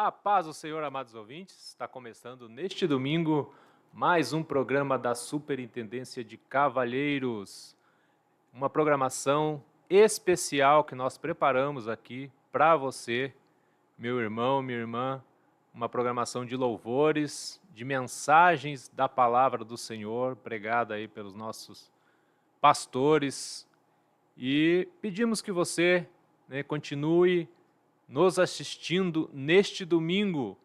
A paz do Senhor, amados ouvintes, está começando neste domingo mais um programa da Superintendência de Cavalheiros. Uma programação especial que nós preparamos aqui para você, meu irmão, minha irmã. Uma programação de louvores, de mensagens da palavra do Senhor, pregada aí pelos nossos pastores. E pedimos que você continue nos assistindo neste domingo,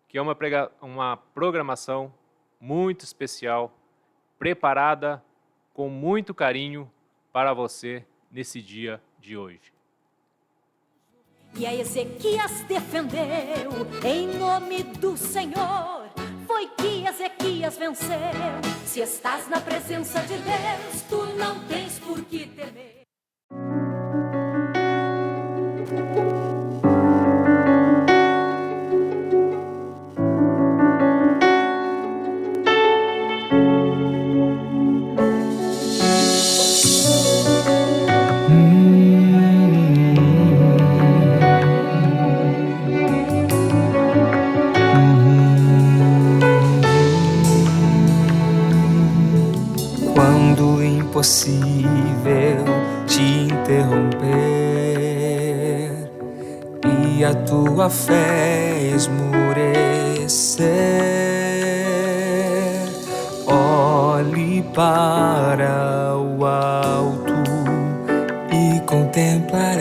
que é uma programação muito especial, preparada com muito carinho para você nesse dia de hoje. E a Ezequias defendeu em nome do Senhor. Foi que Ezequias venceu. Se estás na presença de Deus, tu não tens por que temer. Impossível te interromper e a tua fé esmurecer. Olhe para o alto e contemplará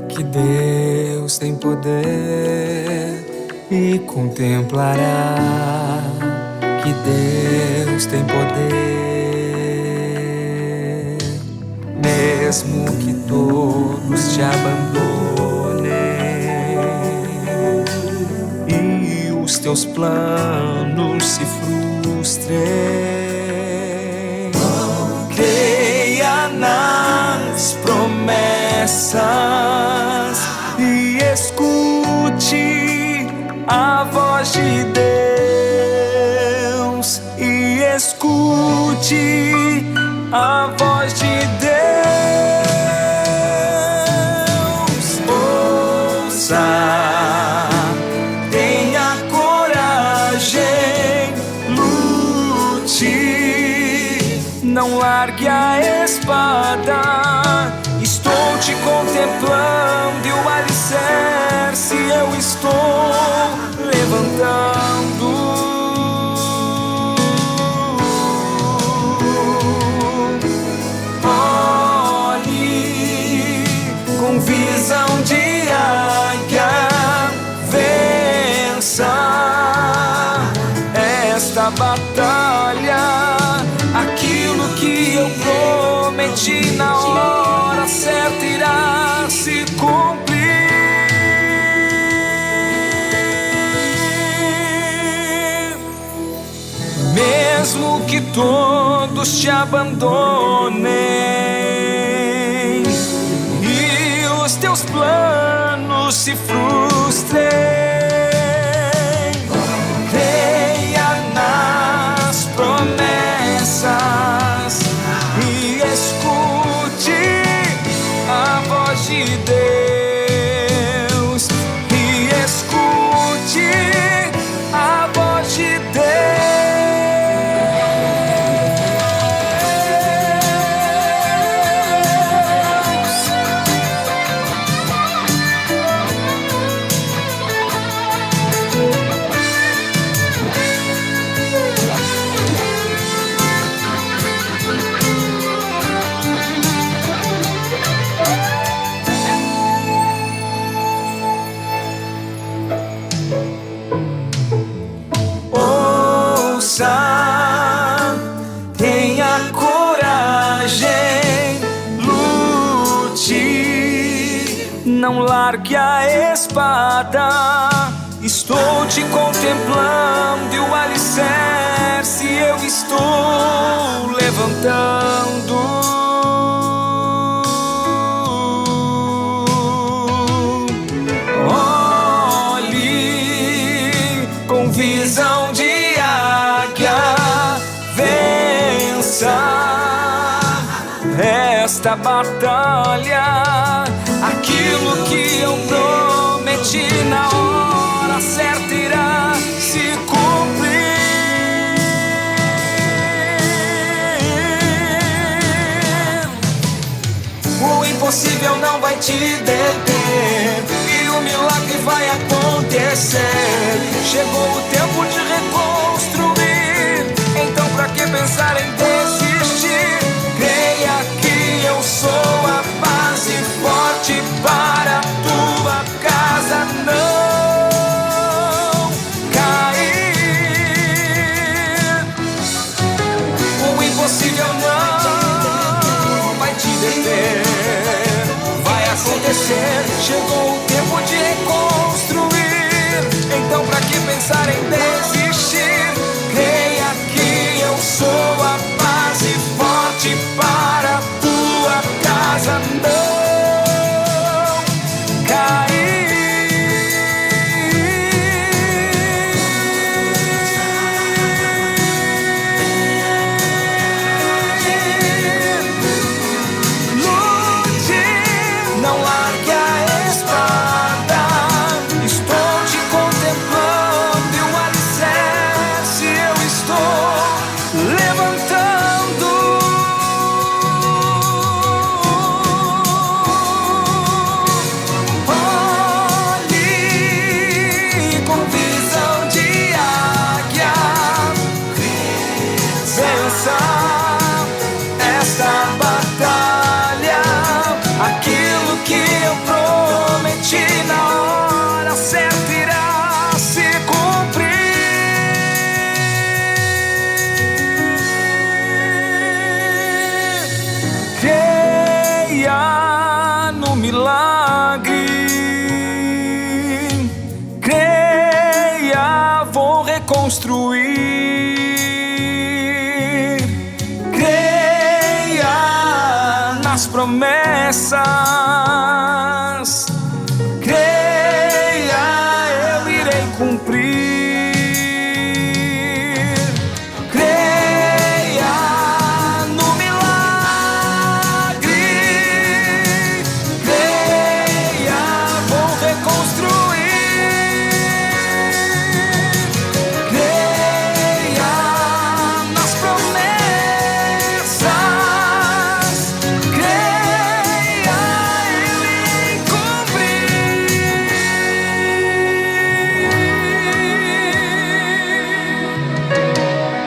que Deus tem poder, e contemplará que Deus tem poder. Mesmo que todos te abandonem e os teus planos se frustrem, creia nas promessas e escute a voz de Deus, e escute a voz de Deus. Ouça, tenha coragem, lute, não largue a espada. Estou te contemplando e o alicerce eu estou levantando. Visão de águia, vença esta batalha. Aquilo que eu prometi na hora certa irá se cumprir. Mesmo que todos te abandonem, os teus planos se frustrem, creia nas promessas e escute a voz de Deus, e escute a voz de Deus. Tenha coragem, lute, não largue a espada. Estou te contemplando e o alicerce eu estou levantando. Olhe com visão de esta batalha. Aquilo que eu prometi prometi na hora certa irá se cumprir. O impossível não vai te deter e o milagre vai acontecer. Chegou o tempo de reconstruir, então pra que pensar em desistir? Creia que eu sou a base forte para a tua casa não cair. O impossível não vai te deter, vai acontecer. Chegou o tempo de reconstruir, então pra que pensar em desistir? Creia que eu sou a base forte para a tua casa não cair. Lute, não largue a espada. Estou te contemplando e o alicerce eu estou levantando. Olhe com visão de águia, vença esta batalha. Aquilo que eu prometi na hora certa irá se cumprir. Creia no milagre, creia, vou reconstruir. Creia nas promessas, creia, eu irei cumprir. Creia no milagre, creia, vou reconstruir. Creia nas promessas, creia, eu irei cumprir.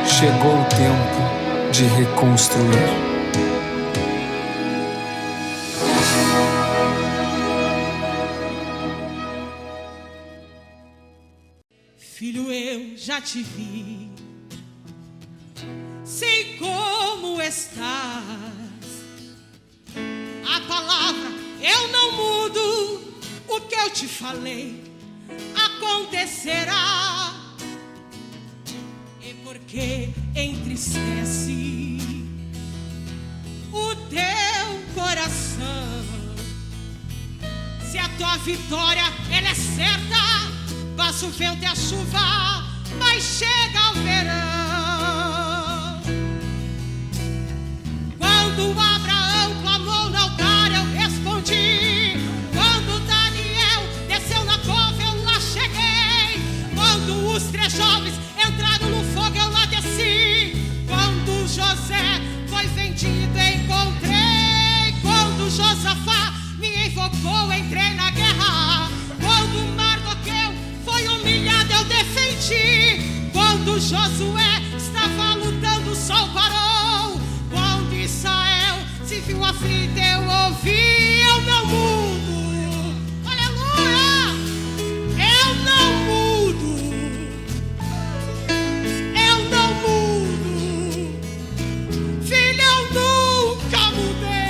Chegou o tempo de reconstruir. Filho, eu já te vi, sei como estás. A palavra eu não mudo, o que eu te falei acontecerá. E porque entristece o teu coração, se a tua vitória ela é certa, passa o vento e a chuva, mas chega o verão. Quando Abraão clamou no altar, eu respondi. Quando Daniel desceu na cova, eu lá cheguei. Quando os 3 jovens entraram no fogo, eu lá desci. Quando José foi vendido, encontrei. Quando Josafá me invocou, entrei na guerra. Quando Mardoqueu foi humilhado, eu defendi. Quando Josué estava lutando, o sol parou. Quando Israel se viu aflito, eu ouvi. Eu não mudo, aleluia. Eu não mudo, eu não mudo. Filho, eu nunca mudei.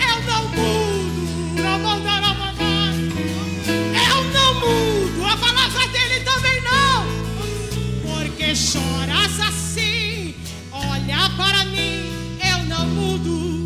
Eu não mudo, não vou dar a mandar. Eu não mudo, a palavra dele também não. Porque choras assim, olha para mim, eu não mudo.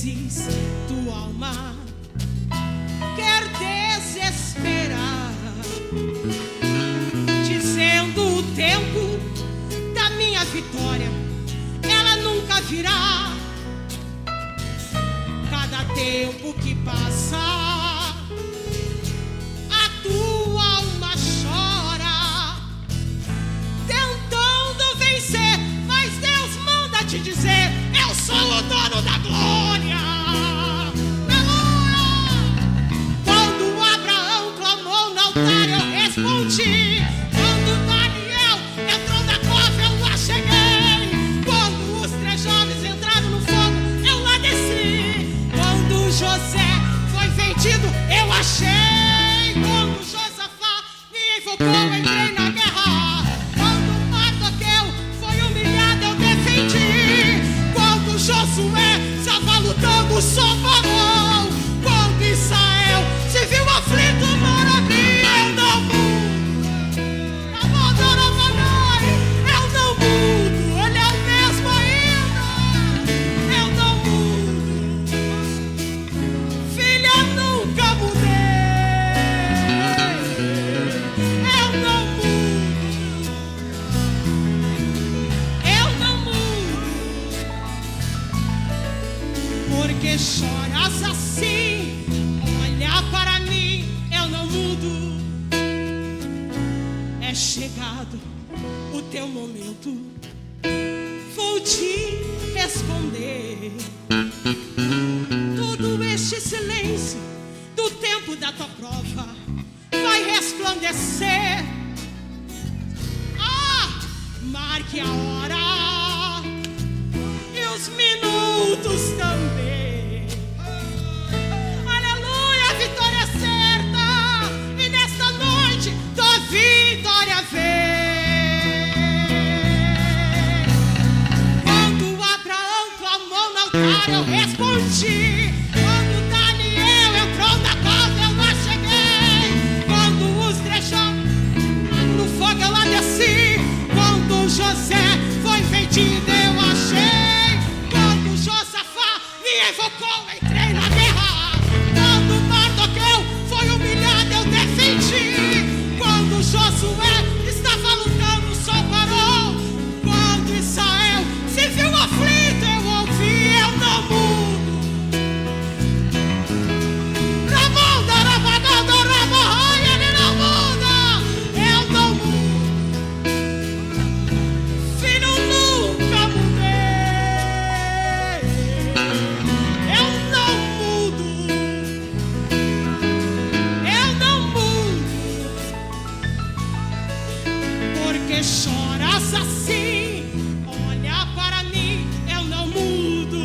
vezes tua alma quer desesperar, dizendo o tempo da minha vitória ela nunca virá. Cada tempo que passa a tua alma chora, tentando vencer, mas Deus manda te dizer: eu sou o dono da glória. Aleluia! Quando Abraão clamou no altar, eu respondi. Quando Daniel entrou na cova, eu lá cheguei. Quando os 3 jovens entraram no fogo, eu lá desci. Quando José foi vendido, eu achei. Quando Josafá me invocou, eu entrei na guerra. Quando Mardoqueu foi humilhado, eu defendi. Quando Josué estava lutando, só parou. Quando Israel se viu aflito, maravilha, eu não mudo. Eu não mudo, ele é o mesmo ainda. Eu não mudo, filha, nunca mudei. Eu não mudo, eu não mudo. Porque choras assim? Olha para mim, eu não mudo. É chegado o teu momento, vou te responder. Todo este silêncio do tempo da tua prova vai resplandecer. Marque a hora e os minutos também. Aleluia, a vitória é certa, e nesta noite tua vitória vem. Quando Abraão clamou no altar, eu respondi. Quando Daniel entrou na cova, eu lá cheguei. Quando os 3 jovens no fogo, eu lá desci. Quando José foi vendido, eu achei. Quando Josafá me invocou, entrei na guerra. Quando Mardoqueu foi humilhado, eu defendi. Quando Josué estava lutando, só parou. Quando Israel se viu aflito, eu ouvi, eu não mudo. Ele não muda, eu não mudo. Filho, nunca mudei. Eu não mudo, eu não mudo. Porque choras assim? Olha para mim, eu não mudo.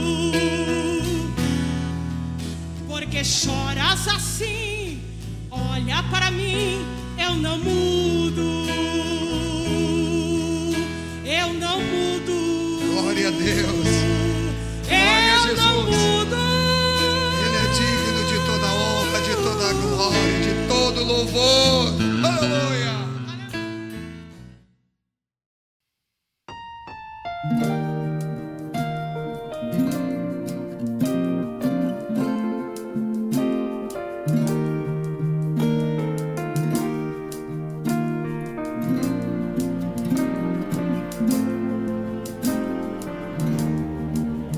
Porque choras assim? Olha para mim, eu não mudo. Eu não mudo. Glória a Deus. Glória a Eu Jesus. não mudo. Ele é digno de toda honra, de toda glória, de todo louvor. Aleluia.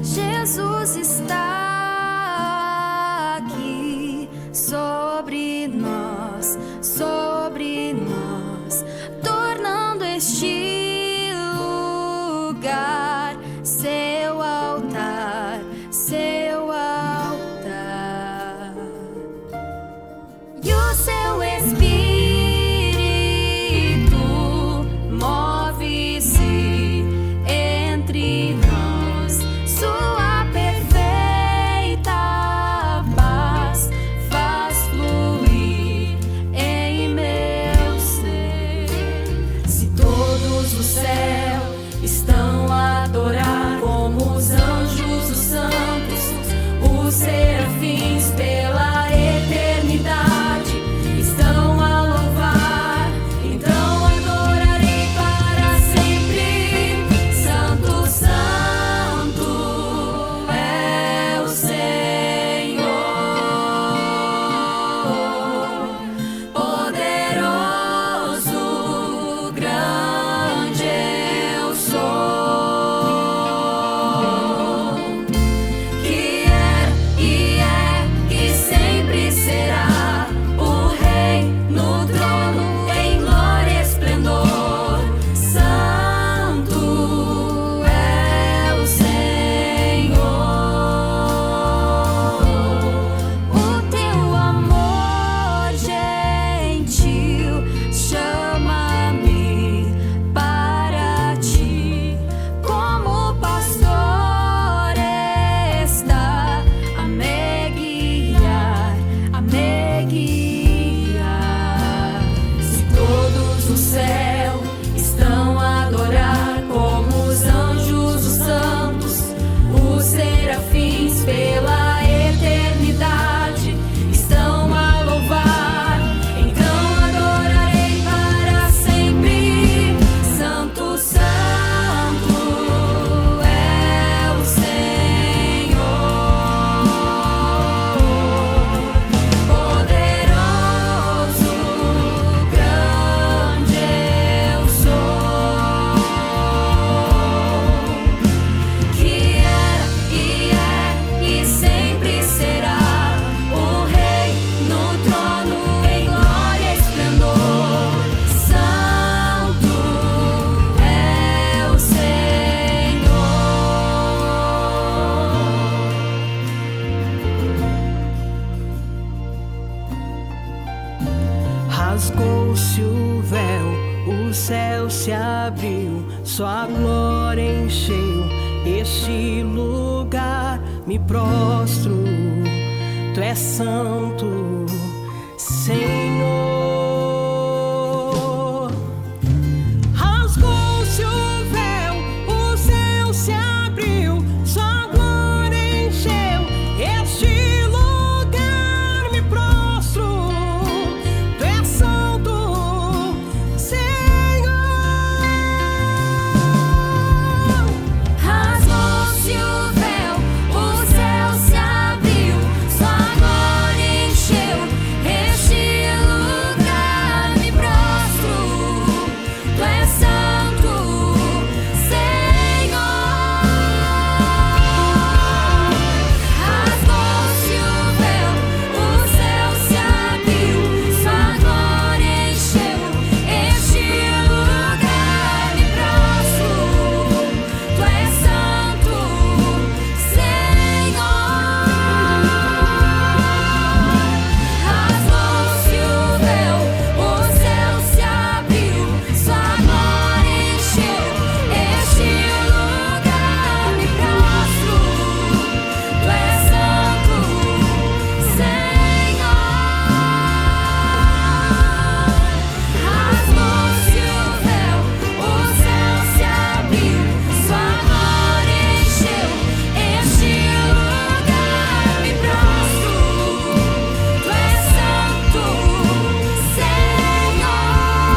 Jesus está aqui sobre nós, sobre nós. Rasgou-se o véu, o céu se abriu, sua glória encheu este lugar. Me prostro, tu és santo, Senhor. Rasgou-se o véu, o céu se abriu, sua glória encheu este lugar. Me prostro, tu és santo, Senhor. Rasgou-se o véu, o céu se abriu, sua glória encheu este lugar. Me prostro, tu és santo, Senhor. Rasgou-se o véu, o céu se abriu, sua glória encheu este lugar. Me prostro, tu és santo, Senhor. Rasgou-se o véu, o céu se abriu, sua glória encheu este lugar. Me prostro, tu és santo, Senhor. Rasgou-se o véu, o céu se abriu, sua glória encheu este lugar. Me prostro, tu és santo, Senhor. Santo, santo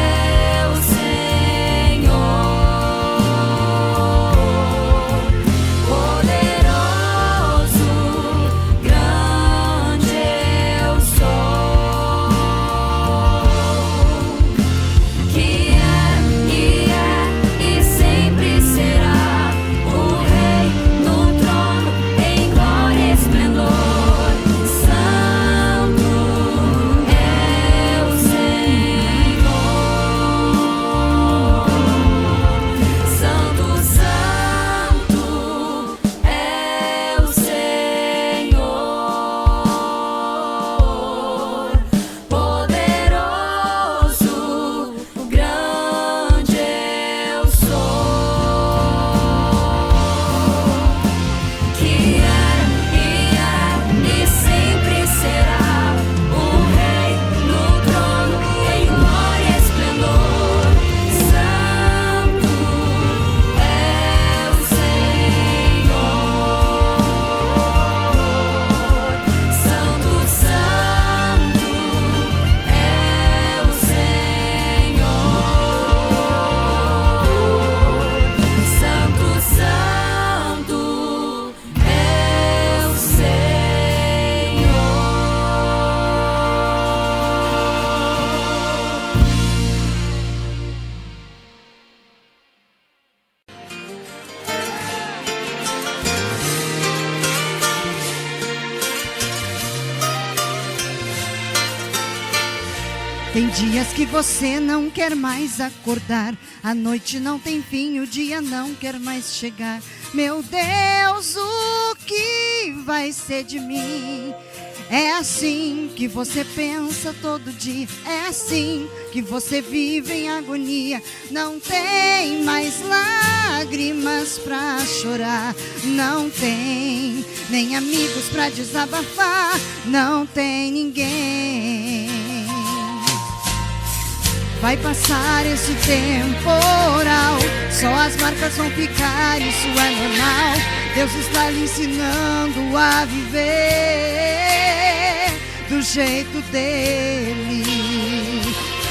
é o Senhor, poderoso, grande eu sou, que é e sempre será o Rei no trono em glória e esplendor. Santo é o Senhor, santo, santo é o Senhor, poderoso, grande eu sou, que e sempre será o Rei no trono em glória e esplendor. Santo é o Senhor, santo, santo é o Senhor, santo, santo é o Tem dias que você não quer mais acordar, a noite não tem fim, o dia não quer mais chegar. Meu Deus, o que vai ser de mim? É assim que você pensa todo dia, é assim que você vive em agonia. Não tem mais lágrimas pra chorar, não tem nem amigos pra desabafar, não tem ninguém. Vai passar esse temporal, só as marcas vão ficar, isso é normal. Deus está lhe ensinando a viver do jeito dele,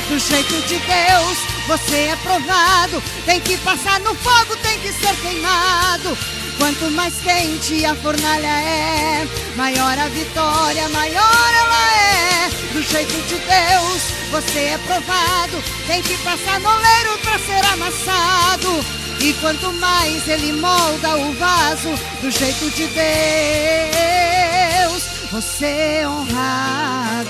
do jeito de Deus. Você é provado, tem que passar no fogo, tem que ser queimado. Quanto mais quente a fornalha é, maior a vitória, maior ela é. Do jeito de Deus, você é provado, tem que passar no oleiro pra ser amassado. E quanto mais Ele molda o vaso, do jeito de Deus, você é honrado.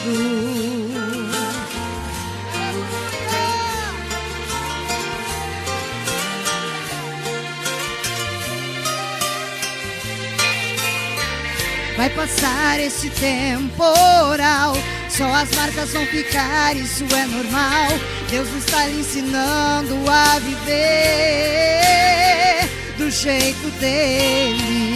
vai passar esse temporal. Só as marcas vão ficar, isso é normal. Deus está lhe ensinando a viver do jeito dele.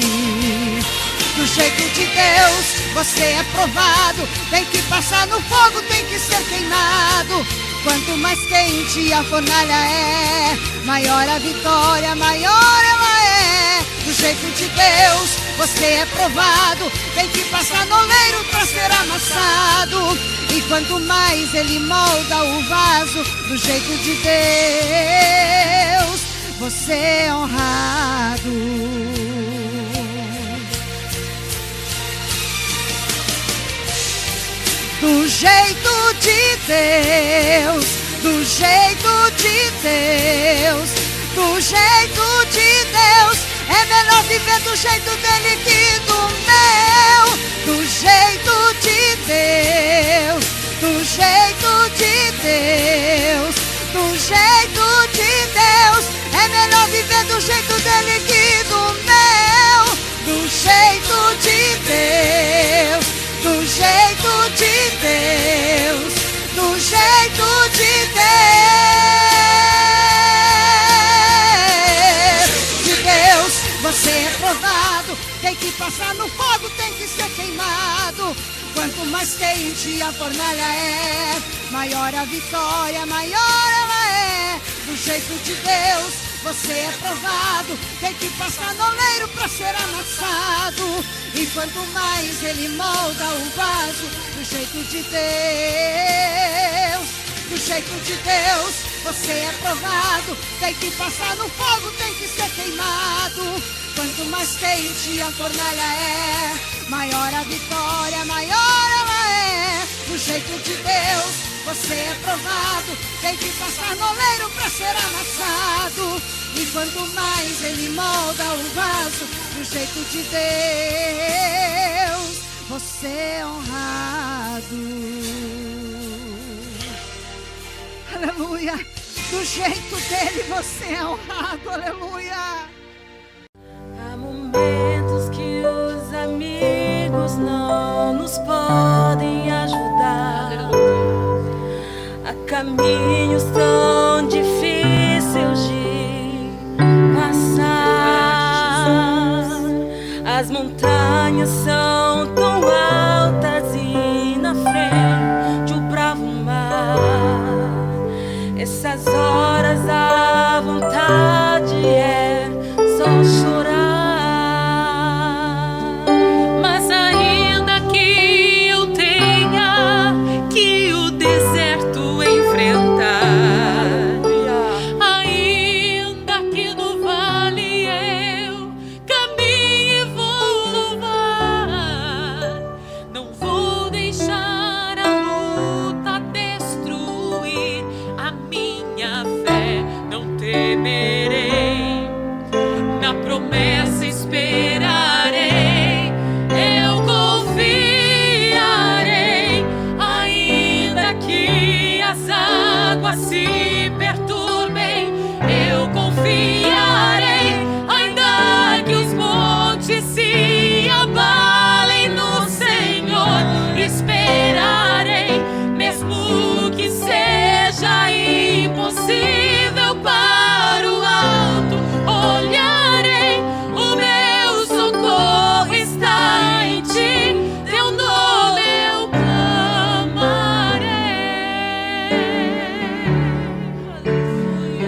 Do jeito de Deus, você é provado. Tem que passar no fogo, tem que ser queimado. Quanto mais quente a fornalha é, maior a vitória, maior ela é. Do jeito de Deus, você é provado. Tem que passar no oleiro pra ser amassado. E quanto mais Ele molda o vaso, do jeito de Deus, você é honrado. Do jeito de Deus, do jeito de Deus, do jeito de Deus. É melhor viver do jeito dele que do meu. Do jeito de Deus, do jeito de Deus, do jeito de Deus. É melhor viver do jeito dele que do meu. Do jeito de Deus, do jeito de Deus, do jeito de Deus. Você é provado, tem que passar no fogo, tem que ser queimado. Quanto mais quente a fornalha é, maior a vitória, maior ela é. Do jeito de Deus, você é provado, tem que passar no oleiro pra ser amassado. E quanto mais Ele molda o vaso, do jeito de Deus, do jeito de Deus, você é provado, tem que passar no fogo, tem que ser queimado. Quanto mais quente a fornalha é, maior a vitória, maior ela é. Do jeito de Deus, você é provado, tem que passar no oleiro pra ser amassado. E quanto mais Ele molda o vaso, do jeito de Deus, você é honrado. Aleluia. Do jeito dele você é honrado. Aleluia. Há momentos que os amigos não nos podem ajudar. Há caminhos tão difíceis de passar. As montanhas são tão altas e na frente o bravo mar. Essas horas a vontade é só chorar. Mas ainda que eu tenha que o deserto enfrentar, ainda que no vale eu caminhe e vou louvar, não vou deixar a luta destruir a minha fé, não temerei, na promessa esperarei, eu confiarei, ainda que as águas se perturbem, eu confiarei, ainda que os montes se abalem no Senhor, esperarei, mesmo que seja impossível para o alto, olharei, o meu socorro está em ti, teu nome eu clamarei.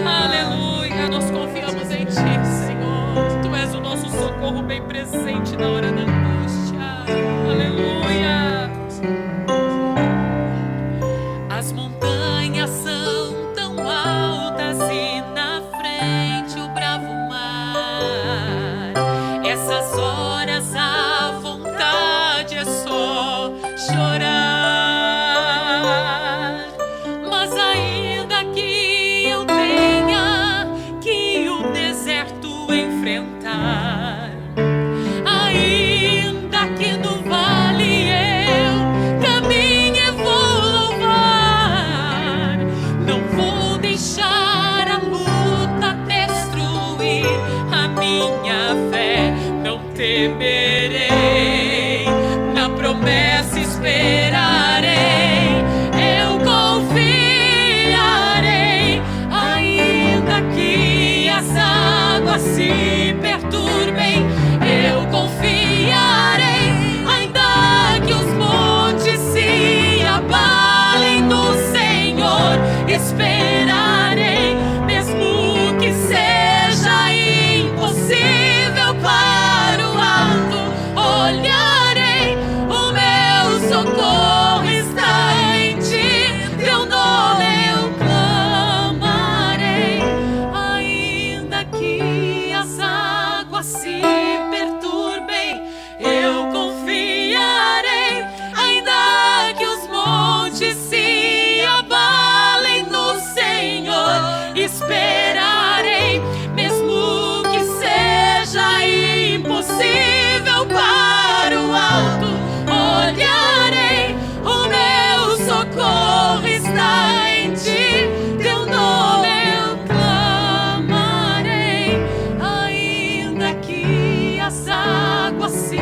Aleluia, nós confiamos em ti, Senhor, tu és o nosso socorro bem presente na hora da angústia. Aleluia. As montanhas são tão altas e na frente o bravo mar. Essas horas a vontade é só chorar. Mas ainda que eu tenha que o deserto enfrentar, ainda que no vale eu caminhe e vou louvar, não vou deixar a luta destruir a minha fé, não temerei, perturbem, eu confiarei, ainda que os montes se abalem no Senhor, esperarei, mesmo que seja impossível para o alto, olharei, o meu socorro está em ti, teu nome eu clamarei, ainda que as águas se perturbem, eu confiarei, ainda que os montes se abalem no Senhor, esperarei, mesmo que seja impossível para o alto, olharei, o meu socorro está em ti, teu nome eu clamarei, ainda que as águas se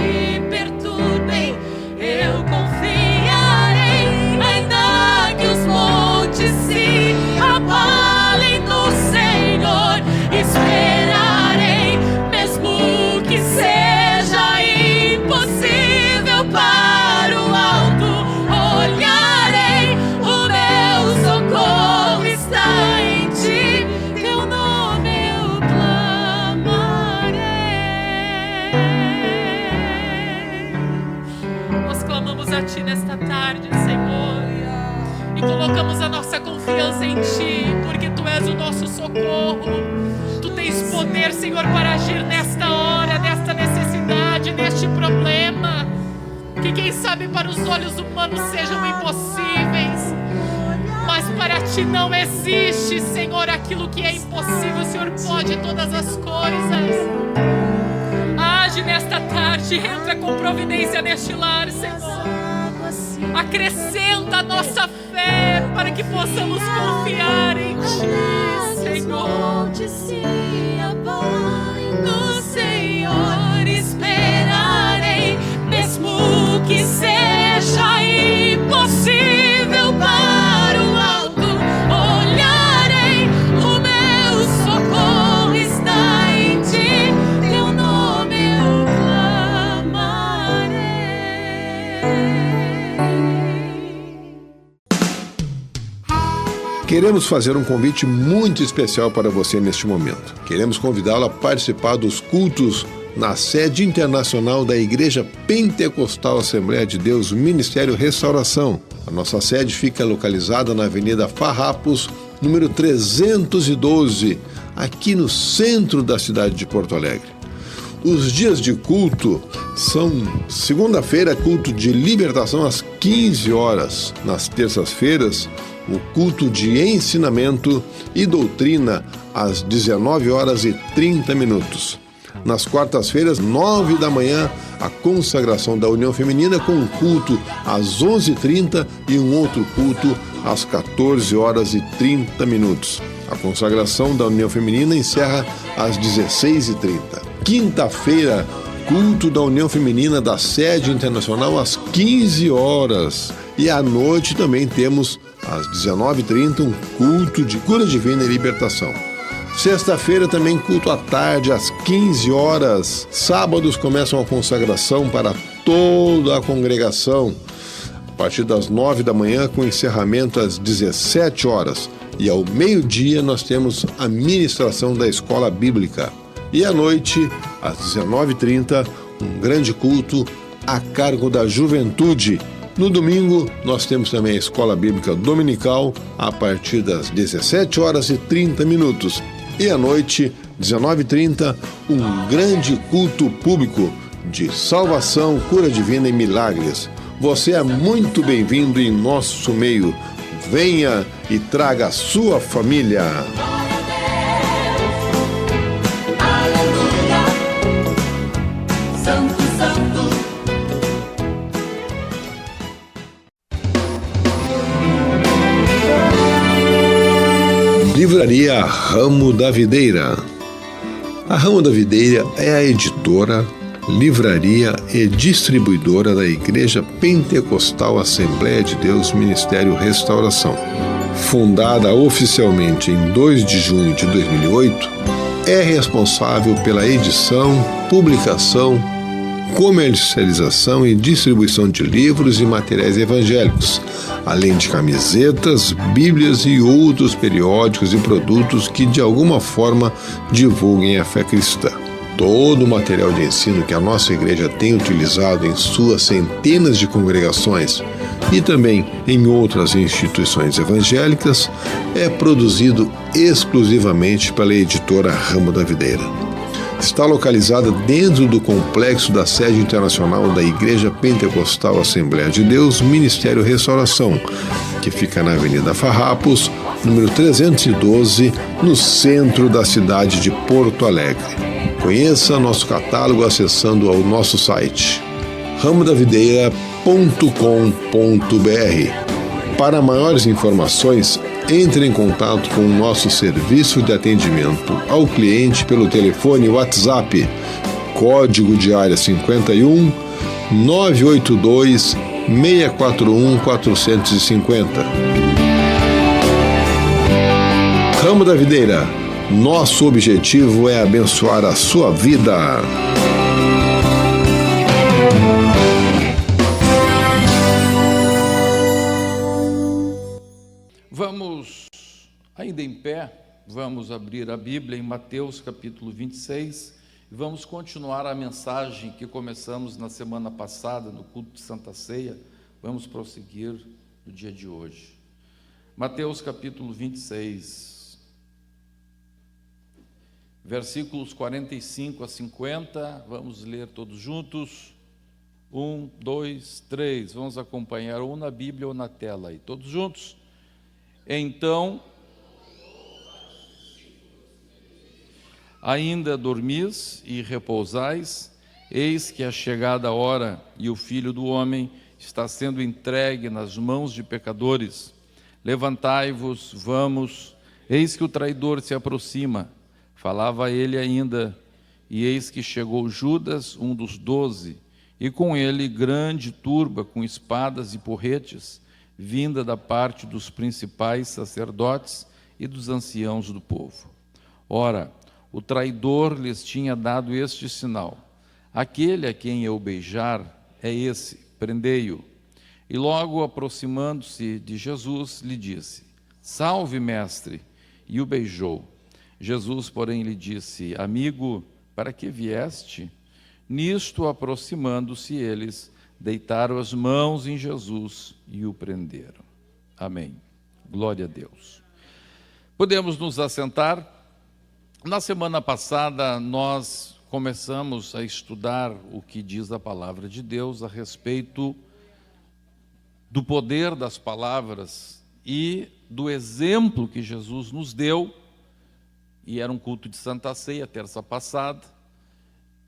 perturbem, eu confiarei, ainda que os montes se abalem no Senhor, esperarei, mesmo que seja impossível para o alto, olharei, o meu socorro está em ti, teu nome eu clamarei. Nós clamamos a ti nesta tarde, Senhor, e colocamos a nossa confiança em ti, porque tu és o nosso socorro. Tu tens poder, Senhor, para agir nesta hora, nesta necessidade, neste problema, que quem sabe para os olhos humanos sejam impossíveis, mas para ti não existe, Senhor, aquilo que é impossível. O Senhor pode todas as coisas. Age nesta tarde, entra com providência neste lar, Senhor. Acrescenta a nossa fé para que possamos confiar em ti, Senhor. No Senhor esperarei, mesmo que seja impossível para o alto, olharei, o meu socorro está em ti, teu nome eu clamarei. Queremos fazer um convite muito especial para você neste momento. Queremos convidá-lo a participar dos cultos na sede internacional da Igreja Pentecostal Assembleia de Deus Ministério Restauração. A nossa sede fica localizada na Avenida Farrapos, número 312, aqui no centro da cidade de Porto Alegre. Os dias de culto são segunda-feira, culto de libertação às 15 horas. Nas terças-feiras, o culto de ensinamento e doutrina às 19 horas e 30 minutos. Nas quartas-feiras, 9 da manhã, a consagração da União Feminina com um culto às 11h30 e um outro culto às 14 horas e 30 minutos. A consagração da União Feminina encerra às 16h30. Quinta-feira, culto da União Feminina da Sede Internacional às 15 horas. E à noite também temos às 19h30 um culto de cura divina e libertação. Sexta-feira também culto à tarde às 15 horas. Sábados começam a consagração para toda a congregação a partir das 9 da manhã, com encerramento às 17 horas. E ao meio-dia nós temos a ministração da escola bíblica. E à noite, às 19h30, um grande culto a cargo da juventude. No domingo, nós temos também a escola bíblica dominical a partir das 17 horas e 30 minutos. E à noite, 19h30, um grande culto público de salvação, cura divina e milagres. Você é muito bem-vindo em nosso meio. Venha e traga a sua família. Livraria Ramo da Videira. A Ramo da Videira é a editora, livraria e distribuidora da Igreja Pentecostal Assembleia de Deus Ministério Restauração. Fundada oficialmente em 2 de junho de 2008, é responsável pela edição, publicação, comercialização e distribuição de livros e materiais evangélicos, além de camisetas, bíblias e outros periódicos e produtos que de alguma forma divulguem a fé cristã. Todo o material de ensino que a nossa igreja tem utilizado em suas centenas de congregações e também em outras instituições evangélicas é produzido exclusivamente pela editora Ramo da Videira. Está localizada dentro do complexo da sede internacional da Igreja Pentecostal Assembleia de Deus, Ministério Restauração, que fica na Avenida Farrapos, número 312, no centro da cidade de Porto Alegre. Conheça nosso catálogo acessando ao nosso site ramodavideira.com.br. Para maiores informações, entre em contato com o nosso serviço de atendimento ao cliente pelo telefone WhatsApp, código de área 51 982 641 450. Ramo da Videira, nosso objetivo é abençoar a sua vida. Vamos, ainda em pé, vamos abrir a Bíblia em Mateus capítulo 26 e vamos continuar a mensagem que começamos na semana passada, no culto de Santa Ceia. Vamos prosseguir no dia de hoje. Mateus capítulo 26, versículos 45 a 50, vamos ler todos juntos. 1, 2, 3, vamos acompanhar ou na Bíblia ou na tela aí, todos juntos. Então, ainda dormis e repousais, eis que é chegada a hora e o Filho do Homem está sendo entregue nas mãos de pecadores. Levantai-vos, vamos, eis que o traidor se aproxima. Falava ele ainda, e eis que chegou Judas, um dos 12, e com ele grande turba com espadas e porretes, vinda da parte dos principais sacerdotes e dos anciãos do povo. Ora, o traidor lhes tinha dado este sinal: aquele a quem eu beijar é esse, prendei-o. E logo aproximando-se de Jesus, lhe disse: salve, mestre, e o beijou. Jesus, porém, lhe disse: amigo, para que vieste? Nisto, aproximando-se eles, deitaram as mãos em Jesus e o prenderam. Amém. Glória a Deus. Podemos nos assentar. Na semana passada, nós começamos a estudar o que diz a palavra de Deus a respeito do poder das palavras e do exemplo que Jesus nos deu. E era um culto de Santa Ceia, terça passada,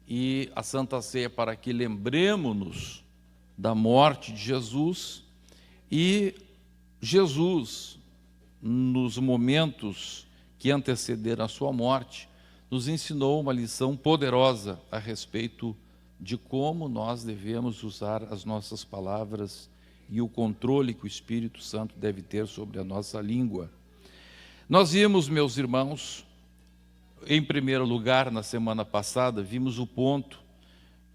e a Santa Ceia para que lembremos-nos da morte de Jesus, e Jesus, nos momentos que antecederam a sua morte, nos ensinou uma lição poderosa a respeito de como nós devemos usar as nossas palavras e o controle que o Espírito Santo deve ter sobre a nossa língua. Nós vimos, meus irmãos, em primeiro lugar, na semana passada, vimos o ponto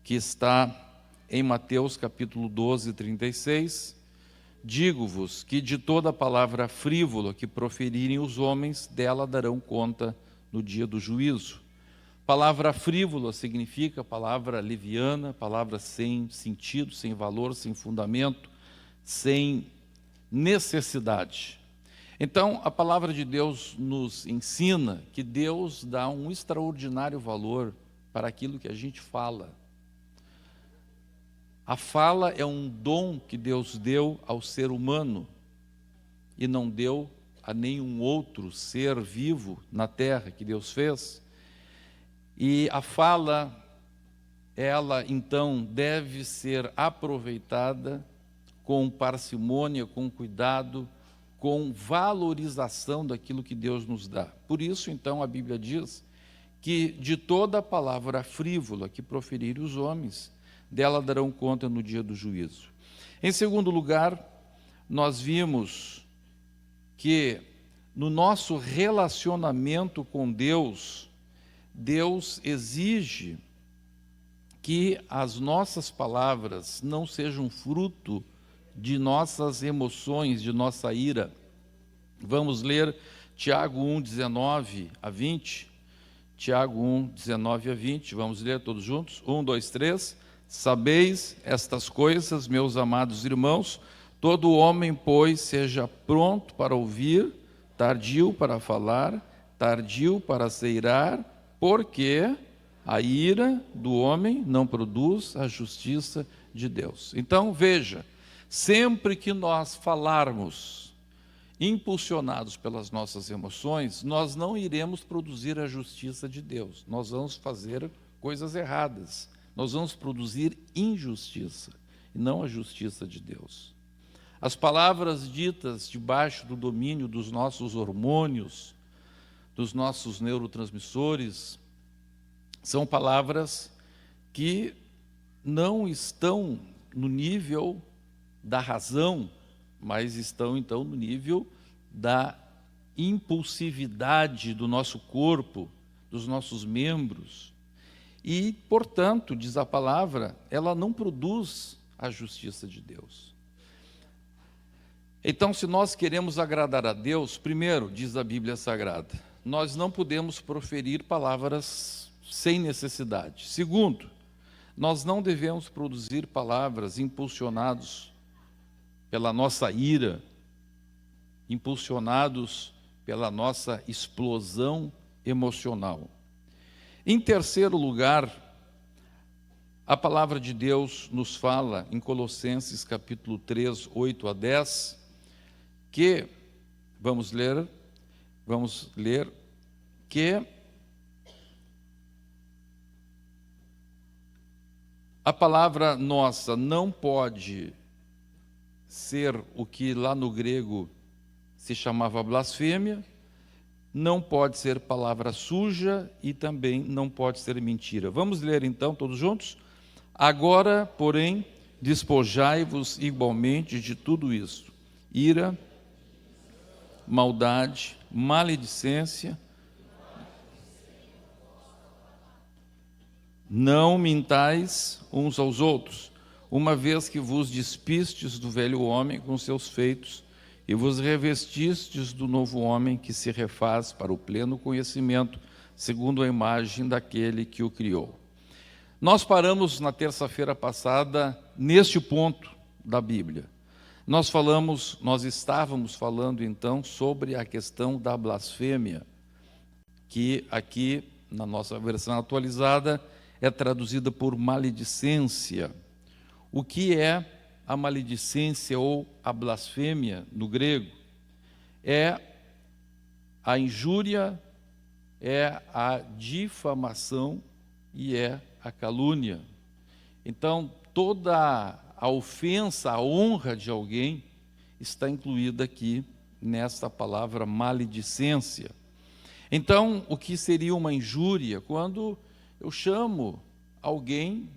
que está em Mateus capítulo 12, 36, digo-vos que de toda palavra frívola que proferirem os homens, dela darão conta no dia do juízo. Palavra frívola significa palavra leviana, palavra sem sentido, sem valor, sem fundamento, sem necessidade. Então, a palavra de Deus nos ensina que Deus dá um extraordinário valor para aquilo que a gente fala. A fala é um dom que Deus deu ao ser humano e não deu a nenhum outro ser vivo na terra que Deus fez. E a fala, ela então deve ser aproveitada com parcimônia, com cuidado, com valorização daquilo que Deus nos dá. Por isso, então, a Bíblia diz que de toda palavra frívola que proferirem os homens, dela darão conta no dia do juízo. Em segundo lugar, nós vimos que no nosso relacionamento com Deus, Deus exige que as nossas palavras não sejam fruto de nossas emoções, de nossa ira. Vamos ler Tiago 1, 19 a 20. Tiago 1, 19 a 20. Vamos ler todos juntos? 1, 2, 3. Sabeis estas coisas, meus amados irmãos, todo homem, pois, seja pronto para ouvir, tardio para falar, tardio para se irar, porque a ira do homem não produz a justiça de Deus. Então, veja, sempre que nós falarmos impulsionados pelas nossas emoções, nós não iremos produzir a justiça de Deus. Nós vamos fazer coisas erradas. Nós vamos produzir injustiça, e não a justiça de Deus. As palavras ditas debaixo do domínio dos nossos hormônios, dos nossos neurotransmissores, são palavras que não estão no nível da razão, mas estão então no nível da impulsividade do nosso corpo, dos nossos membros. E, portanto, diz a palavra, ela não produz a justiça de Deus. Então, se nós queremos agradar a Deus, primeiro, diz a Bíblia Sagrada, nós não podemos proferir palavras sem necessidade. Segundo, nós não devemos produzir palavras impulsionados pela nossa ira, impulsionados pela nossa explosão emocional. Em terceiro lugar, a palavra de Deus nos fala em Colossenses capítulo 3, 8 a 10, que, vamos ler, que a palavra nossa não pode ser o que lá no grego se chamava blasfêmia, não pode ser palavra suja e também não pode ser mentira. Vamos ler então todos juntos? Agora, porém, despojai-vos igualmente de tudo isso: ira, maldade, maledicência. Não mintais uns aos outros, uma vez que vos despistes do velho homem com seus feitos e vos revestistes do novo homem que se refaz para o pleno conhecimento, segundo a imagem daquele que o criou. Nós paramos na terça-feira passada neste ponto da Bíblia. Nós estávamos falando então sobre a questão da blasfêmia, que aqui na nossa versão atualizada é traduzida por maledicência. O que é a maledicência ou a blasfêmia no grego? É a injúria, é a difamação e é a calúnia. Então, toda a ofensa, a honra de alguém está incluída aqui nesta palavra maledicência. Então, o que seria uma injúria? Quando eu chamo alguém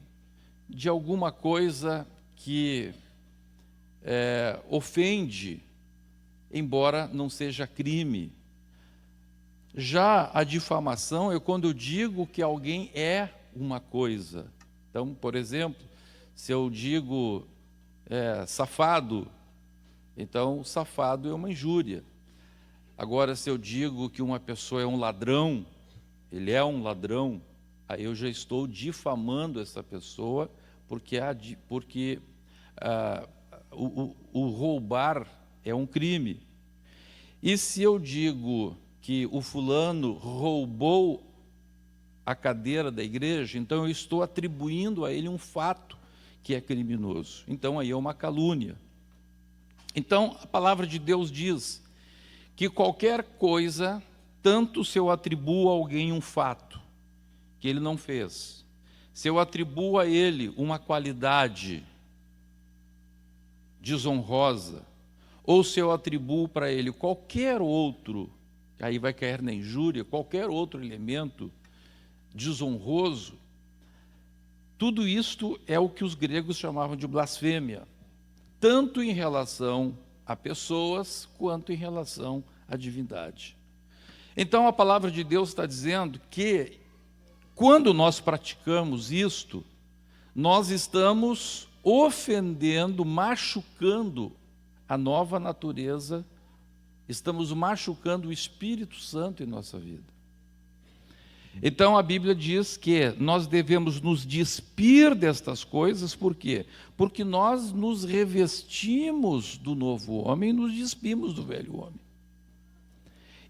de alguma coisa que ofende, embora não seja crime. Já a difamação é quando eu digo que alguém é uma coisa. Então, por exemplo, se eu digo safado, então safado é uma injúria. Agora, se eu digo que uma pessoa é um ladrão, ele é um ladrão, aí eu já estou difamando essa pessoa, porque o roubar é um crime. E se eu digo que o fulano roubou a cadeira da igreja, então eu estou atribuindo a ele um fato que é criminoso. Então aí é uma calúnia. Então a palavra de Deus diz que qualquer coisa, tanto se eu atribuo a alguém um fato que ele não fez, se eu atribuo a ele uma qualidade desonrosa, ou se eu atribuo para ele qualquer outro, aí vai cair na injúria, qualquer outro elemento desonroso, tudo isto é o que os gregos chamavam de blasfêmia, tanto em relação a pessoas quanto em relação à divindade. Então a palavra de Deus está dizendo que quando nós praticamos isto, nós estamos ofendendo, machucando a nova natureza, estamos machucando o Espírito Santo em nossa vida. Então a Bíblia diz que nós devemos nos despir destas coisas, por quê? Porque nós nos revestimos do novo homem e nos despimos do velho homem.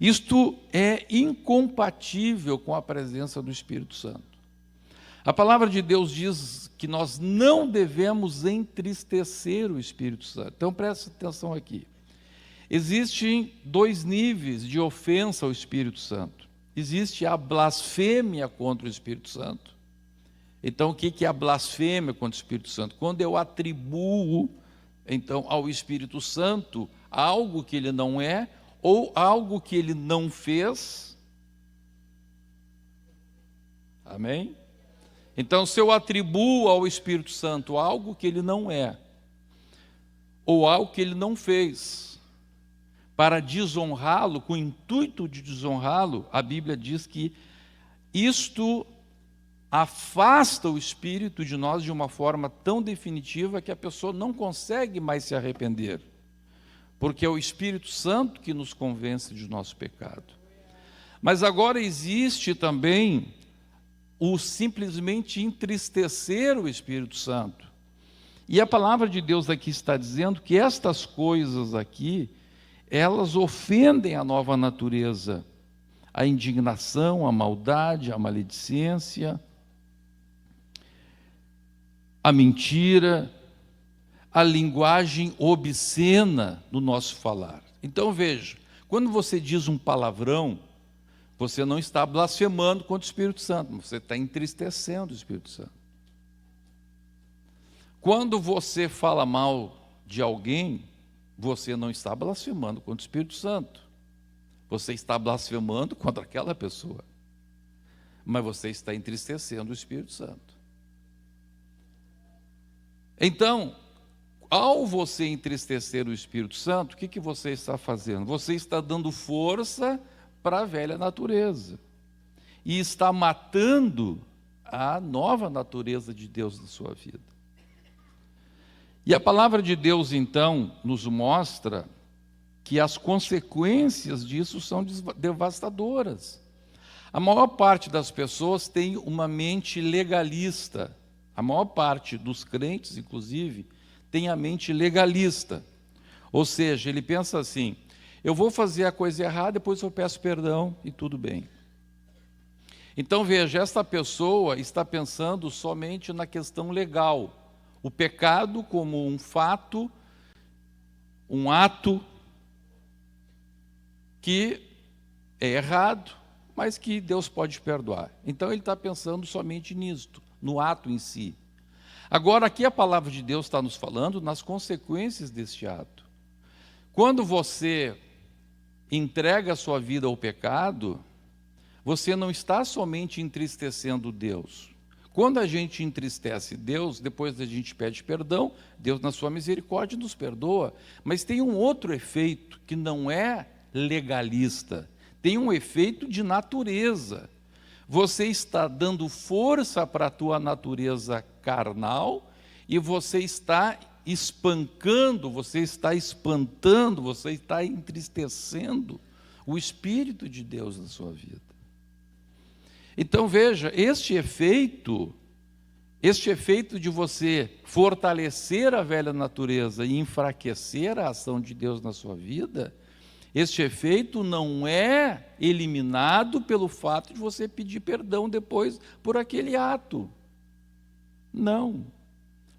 Isto é incompatível com a presença do Espírito Santo. A palavra de Deus diz que nós não devemos entristecer o Espírito Santo. Então preste atenção aqui. Existem 2 níveis de ofensa ao Espírito Santo. Existe a blasfêmia contra o Espírito Santo. Então o que é a blasfêmia contra o Espírito Santo? Quando eu atribuo então ao Espírito Santo algo que ele não é, ou algo que ele não fez. Amém? Então, se eu atribuo ao Espírito Santo algo que ele não é, ou algo que ele não fez, para desonrá-lo, com o intuito de desonrá-lo, a Bíblia diz que isto afasta o Espírito de nós de uma forma tão definitiva que a pessoa não consegue mais se arrepender, porque é o Espírito Santo que nos convence de nosso pecado. Mas agora existe também o simplesmente entristecer o Espírito Santo. E a palavra de Deus aqui está dizendo que estas coisas aqui, elas ofendem a nova natureza, a indignação, a maldade, a maledicência, a mentira, a linguagem obscena do nosso falar. Então veja, quando você diz um palavrão, você não está blasfemando contra o Espírito Santo, você está entristecendo o Espírito Santo. Quando você fala mal de alguém, você não está blasfemando contra o Espírito Santo. Você está blasfemando contra aquela pessoa. Mas você está entristecendo o Espírito Santo. Então, ao você entristecer o Espírito Santo, o que você está fazendo? Você está dando força para a velha natureza e está matando a nova natureza de Deus na sua vida. E a palavra de Deus então nos mostra que as consequências disso são devastadoras. A maior parte das pessoas tem uma mente legalista, a maior parte dos crentes inclusive tem a mente legalista, ou seja, ele pensa assim: eu vou fazer a coisa errada, depois eu peço perdão e tudo bem. Então veja, esta pessoa está pensando somente na questão legal, o pecado como um fato, um ato que é errado, mas que Deus pode perdoar. Então ele está pensando somente nisto, no ato em si. Agora aqui a palavra de Deus está nos falando nas consequências deste ato. Quando você entrega a sua vida ao pecado, você não está somente entristecendo Deus. Quando a gente entristece Deus, depois a gente pede perdão, Deus na sua misericórdia nos perdoa, mas tem um outro efeito que não é legalista, tem um efeito de natureza. Você está dando força para a tua natureza carnal e você está espancando, você está espantando, você está entristecendo o Espírito de Deus na sua vida. Então veja, este efeito de você fortalecer a velha natureza e enfraquecer a ação de Deus na sua vida, este efeito não é eliminado pelo fato de você pedir perdão depois por aquele ato. Não.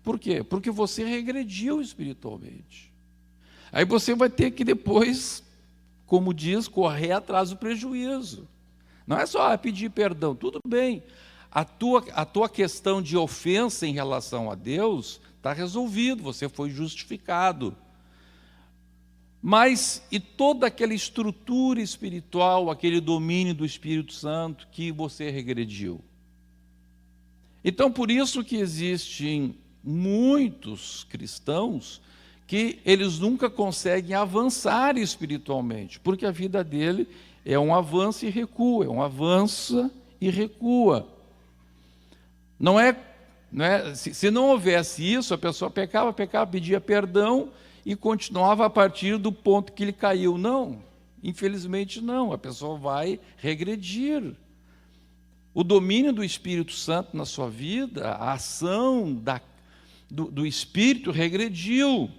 Por quê? Porque você regrediu espiritualmente. Aí você vai ter que depois, como diz, correr atrás do prejuízo. Não é só pedir perdão, tudo bem. A tua questão de ofensa em relação a Deus está resolvido, você foi justificado. Mas e toda aquela estrutura espiritual, aquele domínio do Espírito Santo que você regrediu? Então, por isso que existem muitos cristãos que eles nunca conseguem avançar espiritualmente, porque a vida dele é um avanço e recua, é um avança e recua. Se não houvesse isso, a pessoa pecava, pedia perdão e continuava a partir do ponto que ele caiu. Não, infelizmente não, a pessoa vai regredir. O domínio do Espírito Santo na sua vida, a ação do Espírito regrediu.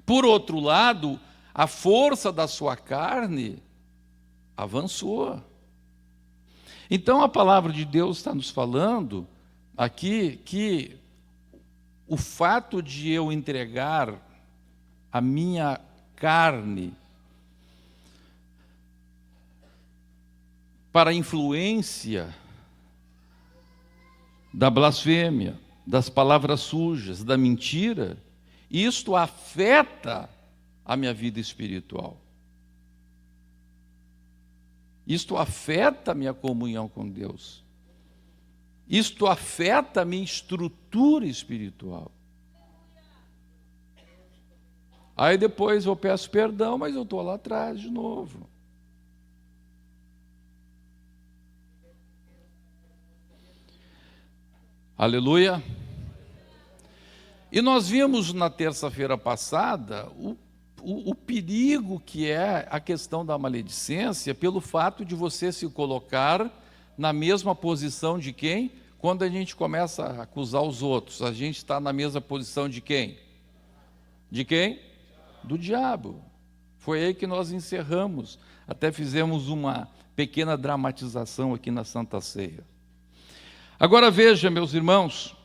Por outro lado, a força da sua carne avançou. Então a palavra de Deus está nos falando aqui que o fato de eu entregar a minha carne para a influência da blasfêmia, das palavras sujas, da mentira, isto afeta a minha vida espiritual. Isto afeta a minha comunhão com Deus. Isto afeta a minha estrutura espiritual. Aí depois eu peço perdão, mas eu estou lá atrás de novo. Aleluia. E nós vimos na terça-feira passada o perigo que é a questão da maledicência pelo fato de você se colocar na mesma posição de quem? Quando a gente começa a acusar os outros, a gente está na mesma posição de quem? De quem? Do diabo. Foi aí que nós encerramos. Até fizemos uma pequena dramatização aqui na Santa Ceia. Agora veja, meus irmãos,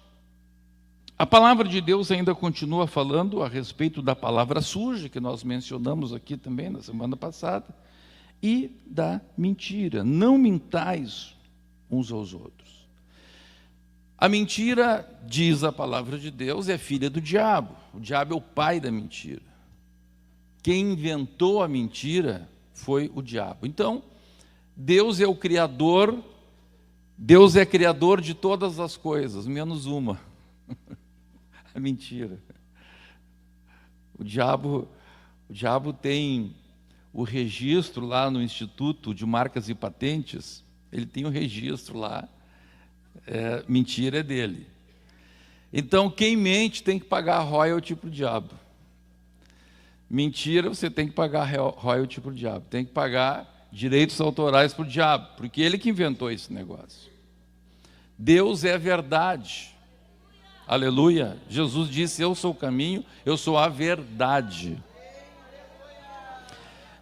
a palavra de Deus ainda continua falando a respeito da palavra suja, que nós mencionamos aqui também na semana passada, e da mentira. Não mintais uns aos outros. A mentira, diz a palavra de Deus, é filha do diabo. O diabo é o pai da mentira. Quem inventou a mentira foi o diabo. Então, Deus é o criador, Deus é criador de todas as coisas, menos uma. A mentira. O diabo tem o registro lá no Instituto de Marcas e Patentes, ele tem o registro lá, mentira é dele. Então, quem mente tem que pagar royalty para o diabo. Mentira, você tem que pagar royalty para o diabo, tem que pagar direitos autorais para o diabo, porque ele que inventou esse negócio. Deus é a verdade. Aleluia. Jesus disse, eu sou o caminho, eu sou a verdade.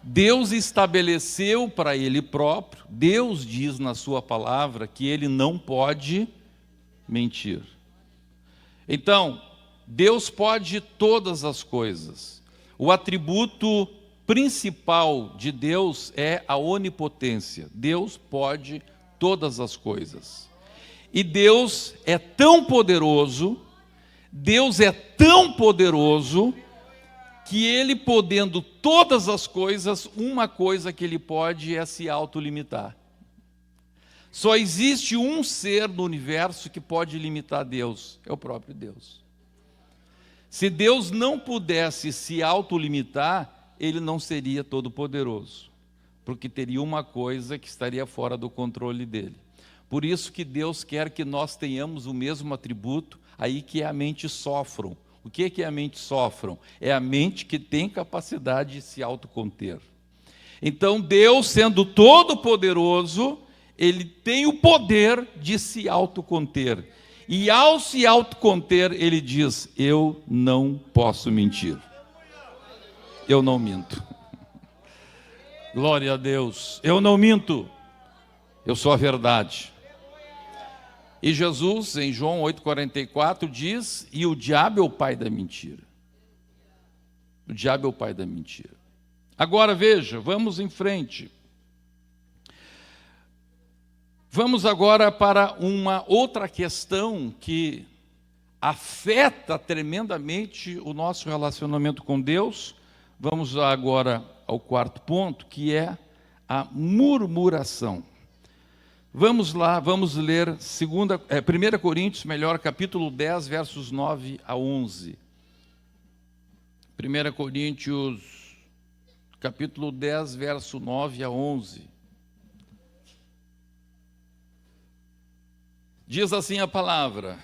Deus estabeleceu para Ele próprio, Deus diz na sua palavra que Ele não pode mentir. Então, Deus pode todas as coisas. O atributo principal de Deus é a onipotência. Deus pode todas as coisas. E Deus é tão poderoso, que Ele, podendo todas as coisas, uma coisa que Ele pode é se autolimitar. Só existe um ser no universo que pode limitar Deus, é o próprio Deus. Se Deus não pudesse se autolimitar, Ele não seria todo-poderoso, porque teria uma coisa que estaria fora do controle dele. Por isso que Deus quer que nós tenhamos o mesmo atributo, aí que é a mente sófron. O que é a mente sófron? É a mente que tem capacidade de se autoconter. Então Deus, sendo todo-poderoso, Ele tem o poder de se autoconter. E ao se autoconter, Ele diz, eu não posso mentir. Eu não minto. Glória a Deus. Eu não minto. Eu sou a verdade. E Jesus, em João 8,44, diz, e o diabo é o pai da mentira. O diabo é o pai da mentira. Agora veja, vamos em frente. Vamos agora para uma outra questão que afeta tremendamente o nosso relacionamento com Deus. Vamos agora ao quarto ponto, que é a murmuração. Vamos lá, vamos ler 1 Coríntios, capítulo 10, versos 9 a 11. 1 Coríntios, capítulo 10, verso 9 a 11. Diz assim a palavra: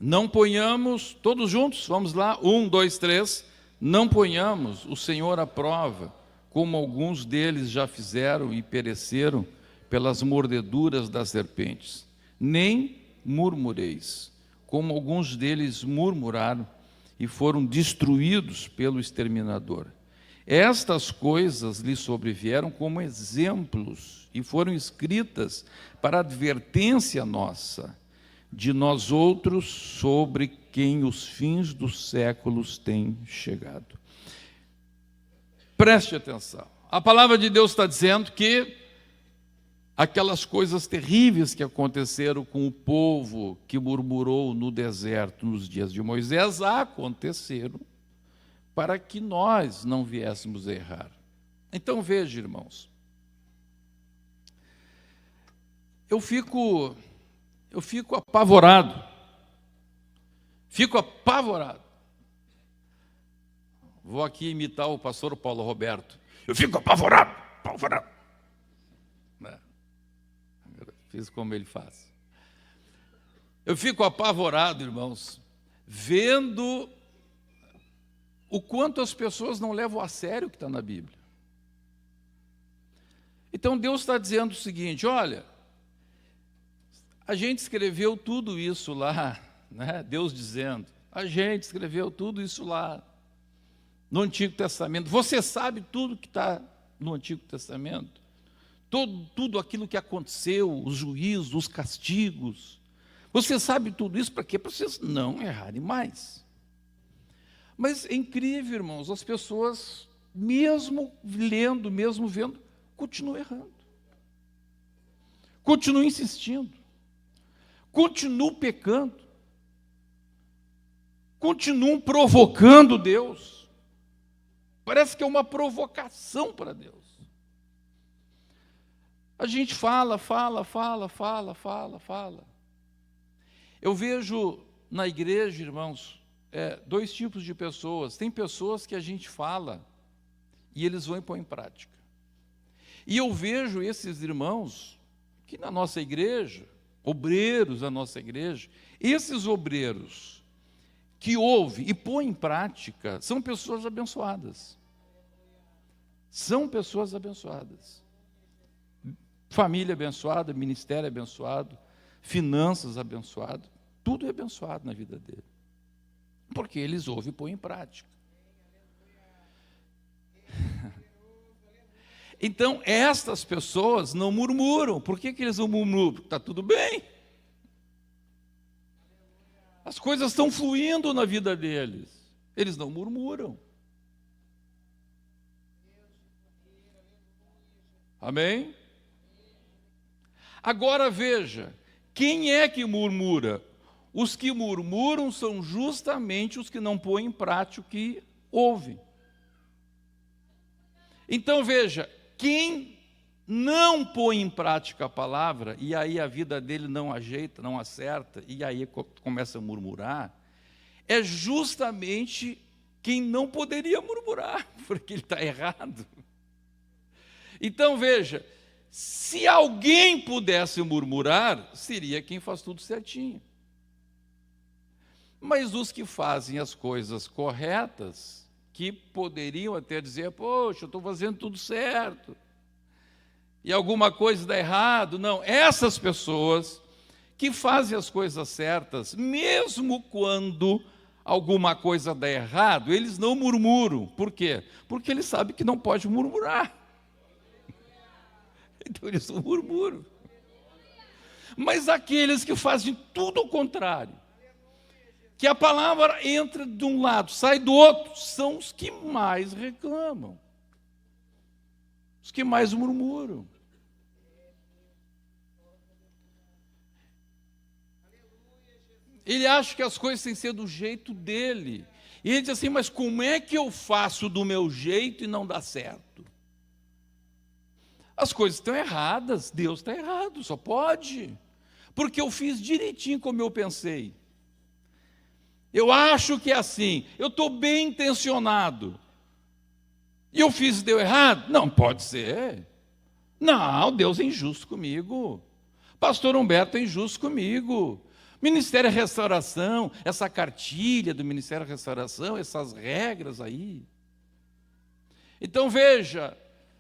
não ponhamos, todos juntos, vamos lá, 1, 2, 3, não ponhamos o Senhor à prova, como alguns deles já fizeram e pereceram pelas mordeduras das serpentes. Nem murmureis, como alguns deles murmuraram e foram destruídos pelo exterminador. Estas coisas lhe sobrevieram como exemplos e foram escritas para advertência nossa, de nós outros, sobre quem os fins dos séculos têm chegado. Preste atenção. A palavra de Deus está dizendo que aquelas coisas terríveis que aconteceram com o povo que murmurou no deserto nos dias de Moisés aconteceram para que nós não viéssemos a errar. Então veja, irmãos, eu fico apavorado. Fico apavorado. Vou aqui imitar o pastor Paulo Roberto. Eu fico apavorado. Fiz como ele faz. Eu fico apavorado, irmãos, vendo o quanto as pessoas não levam a sério o que está na Bíblia. Então Deus está dizendo o seguinte: olha, a gente escreveu tudo isso lá, né? Deus dizendo, a gente escreveu tudo isso lá no Antigo Testamento. Você sabe tudo que está no Antigo Testamento? Tudo aquilo que aconteceu, os juízos, os castigos. Você sabe tudo isso para quê? Para vocês não errarem mais. Mas é incrível, irmãos, as pessoas, mesmo lendo, mesmo vendo, continuam errando. Continuam insistindo. Continuam pecando. Continuam provocando Deus. Parece que é uma provocação para Deus. A gente fala. Eu vejo na igreja, irmãos, dois tipos de pessoas. Tem pessoas que a gente fala e eles vão pôr em prática. E eu vejo esses irmãos que na nossa igreja, obreiros da nossa igreja, esses obreiros que ouvem e põem em prática são pessoas abençoadas. São pessoas abençoadas. Família abençoada, ministério abençoado, finanças abençoado, tudo é abençoado na vida dele. Porque eles ouvem e põem em prática. Então, estas pessoas não murmuram. Por que eles não murmuram? Porque está tudo bem. As coisas estão fluindo na vida deles. Eles não murmuram. Amém? Agora veja, quem é que murmura? Os que murmuram são justamente os que não põem em prática o que ouvem. Então veja, quem não põe em prática a palavra, e aí a vida dele não ajeita, não acerta, e aí começa a murmurar, é justamente quem não poderia murmurar, porque ele está errado. Então veja, se alguém pudesse murmurar, seria quem faz tudo certinho. Mas os que fazem as coisas corretas, que poderiam até dizer, poxa, eu estou fazendo tudo certo, e alguma coisa dá errado. Não, essas pessoas que fazem as coisas certas, mesmo quando alguma coisa dá errado, eles não murmuram. Por quê? Porque eles sabem que não pode murmurar. Então eles não murmuram. Mas aqueles que fazem tudo ao contrário, que a palavra entra de um lado, sai do outro, são os que mais reclamam, os que mais murmuram. Ele acha que as coisas têm que ser do jeito dele. E ele diz assim, mas como é que eu faço do meu jeito e não dá certo? As coisas estão erradas, Deus está errado, só pode. Porque eu fiz direitinho como eu pensei. Eu acho que é assim, eu estou bem intencionado. E eu fiz e deu errado? Não, pode ser. Não, Deus é injusto comigo. Pastor Humberto é injusto comigo. Ministério Restauração, essa cartilha do Ministério Restauração, essas regras aí. Então veja,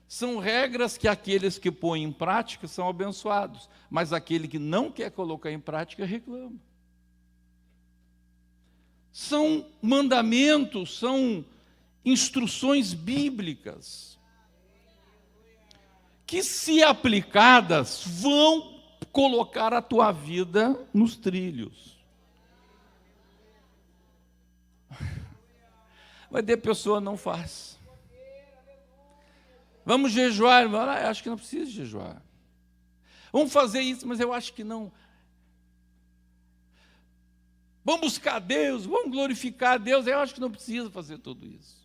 são regras que aqueles que põem em prática são abençoados, mas aquele que não quer colocar em prática reclama. São mandamentos, são instruções bíblicas que, se aplicadas, vão colocar a tua vida nos trilhos. Mas a pessoa não faz. Vamos jejuar, acho que não precisa jejuar. Vamos fazer isso, mas eu acho que não. Vamos buscar Deus, vamos glorificar Deus, eu acho que não precisa fazer tudo isso.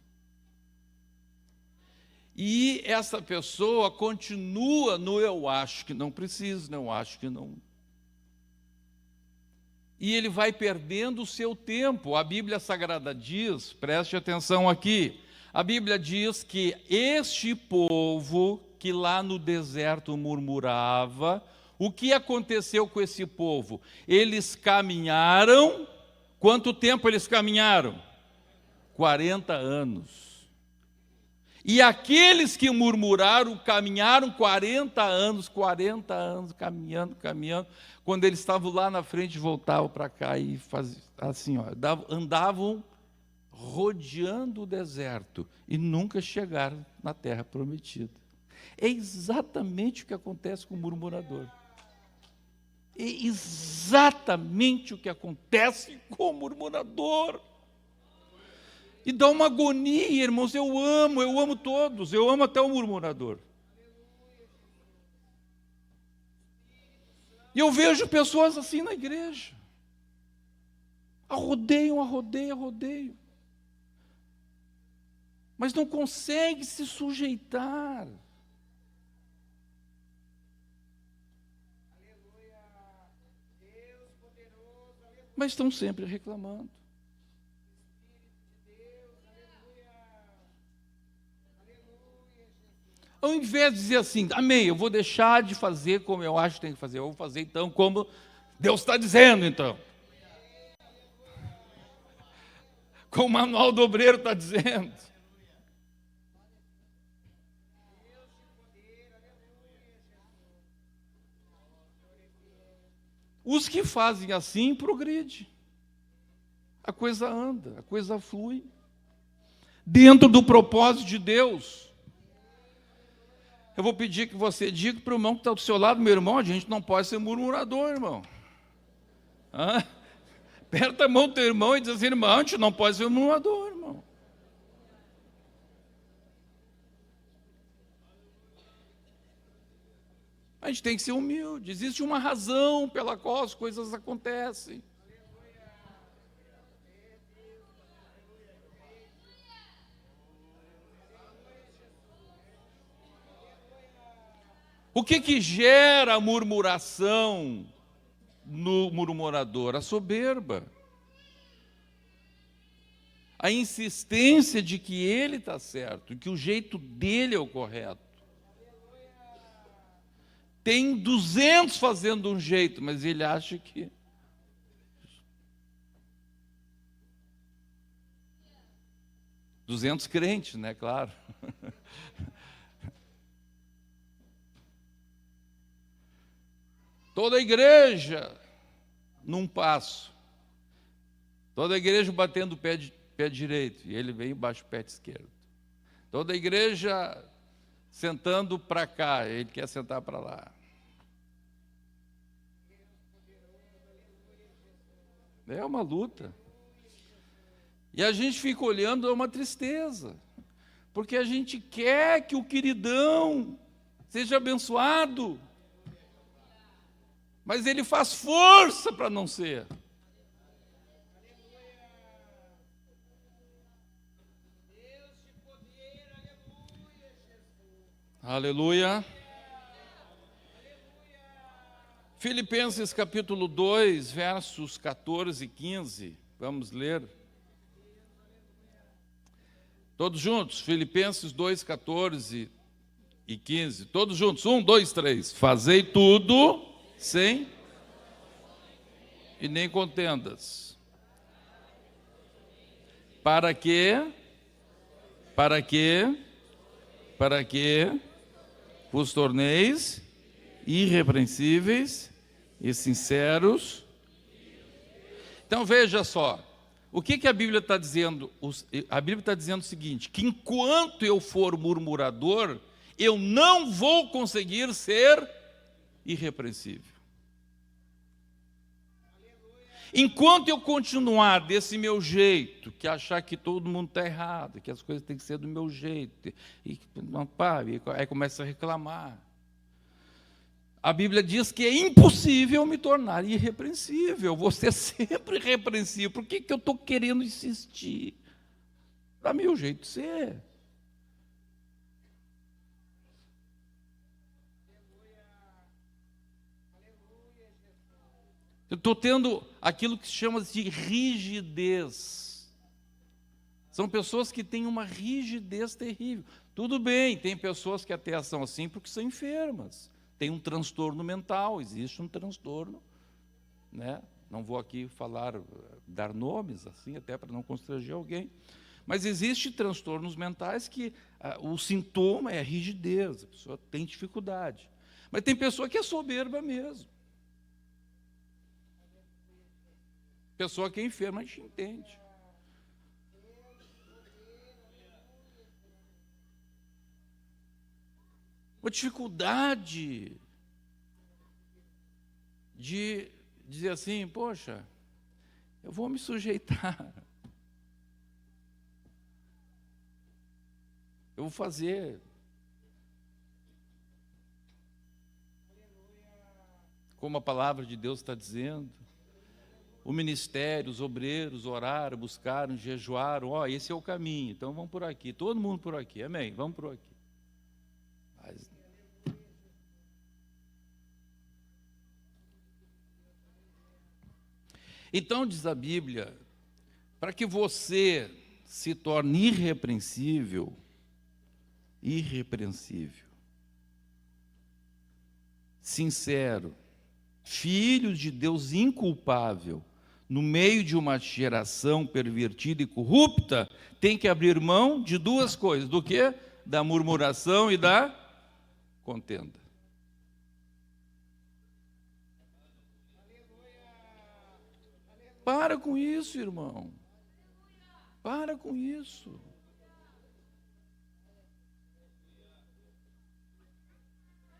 E essa pessoa continua no eu acho que não preciso, não acho que não. E ele vai perdendo o seu tempo. A Bíblia Sagrada diz, preste atenção aqui, a Bíblia diz que este povo que lá no deserto murmurava, o que aconteceu com esse povo? Eles caminharam, quanto tempo eles caminharam? 40 anos. E aqueles que murmuraram, caminharam 40 anos, caminhando. Quando eles estavam lá na frente, voltavam para cá e faziam assim, andavam rodeando o deserto e nunca chegaram na terra prometida. É exatamente o que acontece com o murmurador. É exatamente o que acontece com o murmurador. E dá uma agonia, irmãos, eu amo todos, eu amo até o murmurador. E eu vejo pessoas assim na igreja. Arrodeiam. Mas não consegue se sujeitar. Mas estão sempre reclamando. Ao invés de dizer assim, amém, eu vou deixar de fazer como eu acho que tem que fazer, eu vou fazer então como Deus está dizendo então. Como o manual do obreiro está dizendo. Os que fazem assim, progride. A coisa anda, a coisa flui. Dentro do propósito de Deus. Eu vou pedir que você diga para o irmão que está do seu lado, meu irmão, a gente não pode ser murmurador, irmão. Aperta a mão do teu irmão e diz assim, irmão, a gente não pode ser murmurador, irmão. A gente tem que ser humilde. Existe uma razão pela qual as coisas acontecem. O que gera a murmuração no murmurador? A soberba. A insistência de que ele está certo, que o jeito dele é o correto. Tem 200 fazendo um jeito, mas ele acha que... ...200 crentes, né? Claro. Toda a igreja num passo. Toda a igreja batendo o pé direito. E ele vem embaixo do pé esquerdo. Toda a igreja sentando para cá. Ele quer sentar para lá. É uma luta. E a gente fica olhando, é uma tristeza. Porque a gente quer que o queridão seja abençoado. Mas ele faz força para não ser. Aleluia. Filipenses capítulo 2, versos 14 e 15. Vamos ler. Todos juntos, Filipenses 2, 14 e 15. Todos juntos, 1, 2, 3. Fazei tudo sem e nem contendas. Para que vos torneis irrepreensíveis e sinceros. Então veja só, o que a Bíblia está dizendo? A Bíblia está dizendo o seguinte, que enquanto eu for murmurador, eu não vou conseguir ser irrepreensível. Enquanto eu continuar desse meu jeito, que achar que todo mundo está errado, que as coisas têm que ser do meu jeito, e aí começa a reclamar. A Bíblia diz que é impossível me tornar irrepreensível, vou ser sempre irrepreensível. Por que eu estou querendo insistir? Dá meu jeito de ser. Eu estou tendo aquilo que se chama de rigidez. São pessoas que têm uma rigidez terrível. Tudo bem, tem pessoas que até são assim porque são enfermas. Tem um transtorno mental, existe um transtorno, né? Não vou aqui dar nomes, assim, até para não constranger alguém. Mas existem transtornos mentais que o sintoma é a rigidez, a pessoa tem dificuldade. Mas tem pessoa que é soberba mesmo. Pessoa que é enferma, a gente entende. Uma dificuldade de dizer assim, poxa, eu vou me sujeitar. Eu vou fazer. Como a palavra de Deus está dizendo. O ministério, os obreiros oraram, buscaram, jejuaram. Esse é o caminho, então vamos por aqui. Todo mundo por aqui, amém? Vamos por aqui. Mas... Então, diz a Bíblia, para que você se torne irrepreensível, sincero, filho de Deus inculpável, no meio de uma geração pervertida e corrupta, tem que abrir mão de duas coisas. Do quê? Da murmuração e da contenda. Para com isso, irmão. Para com isso.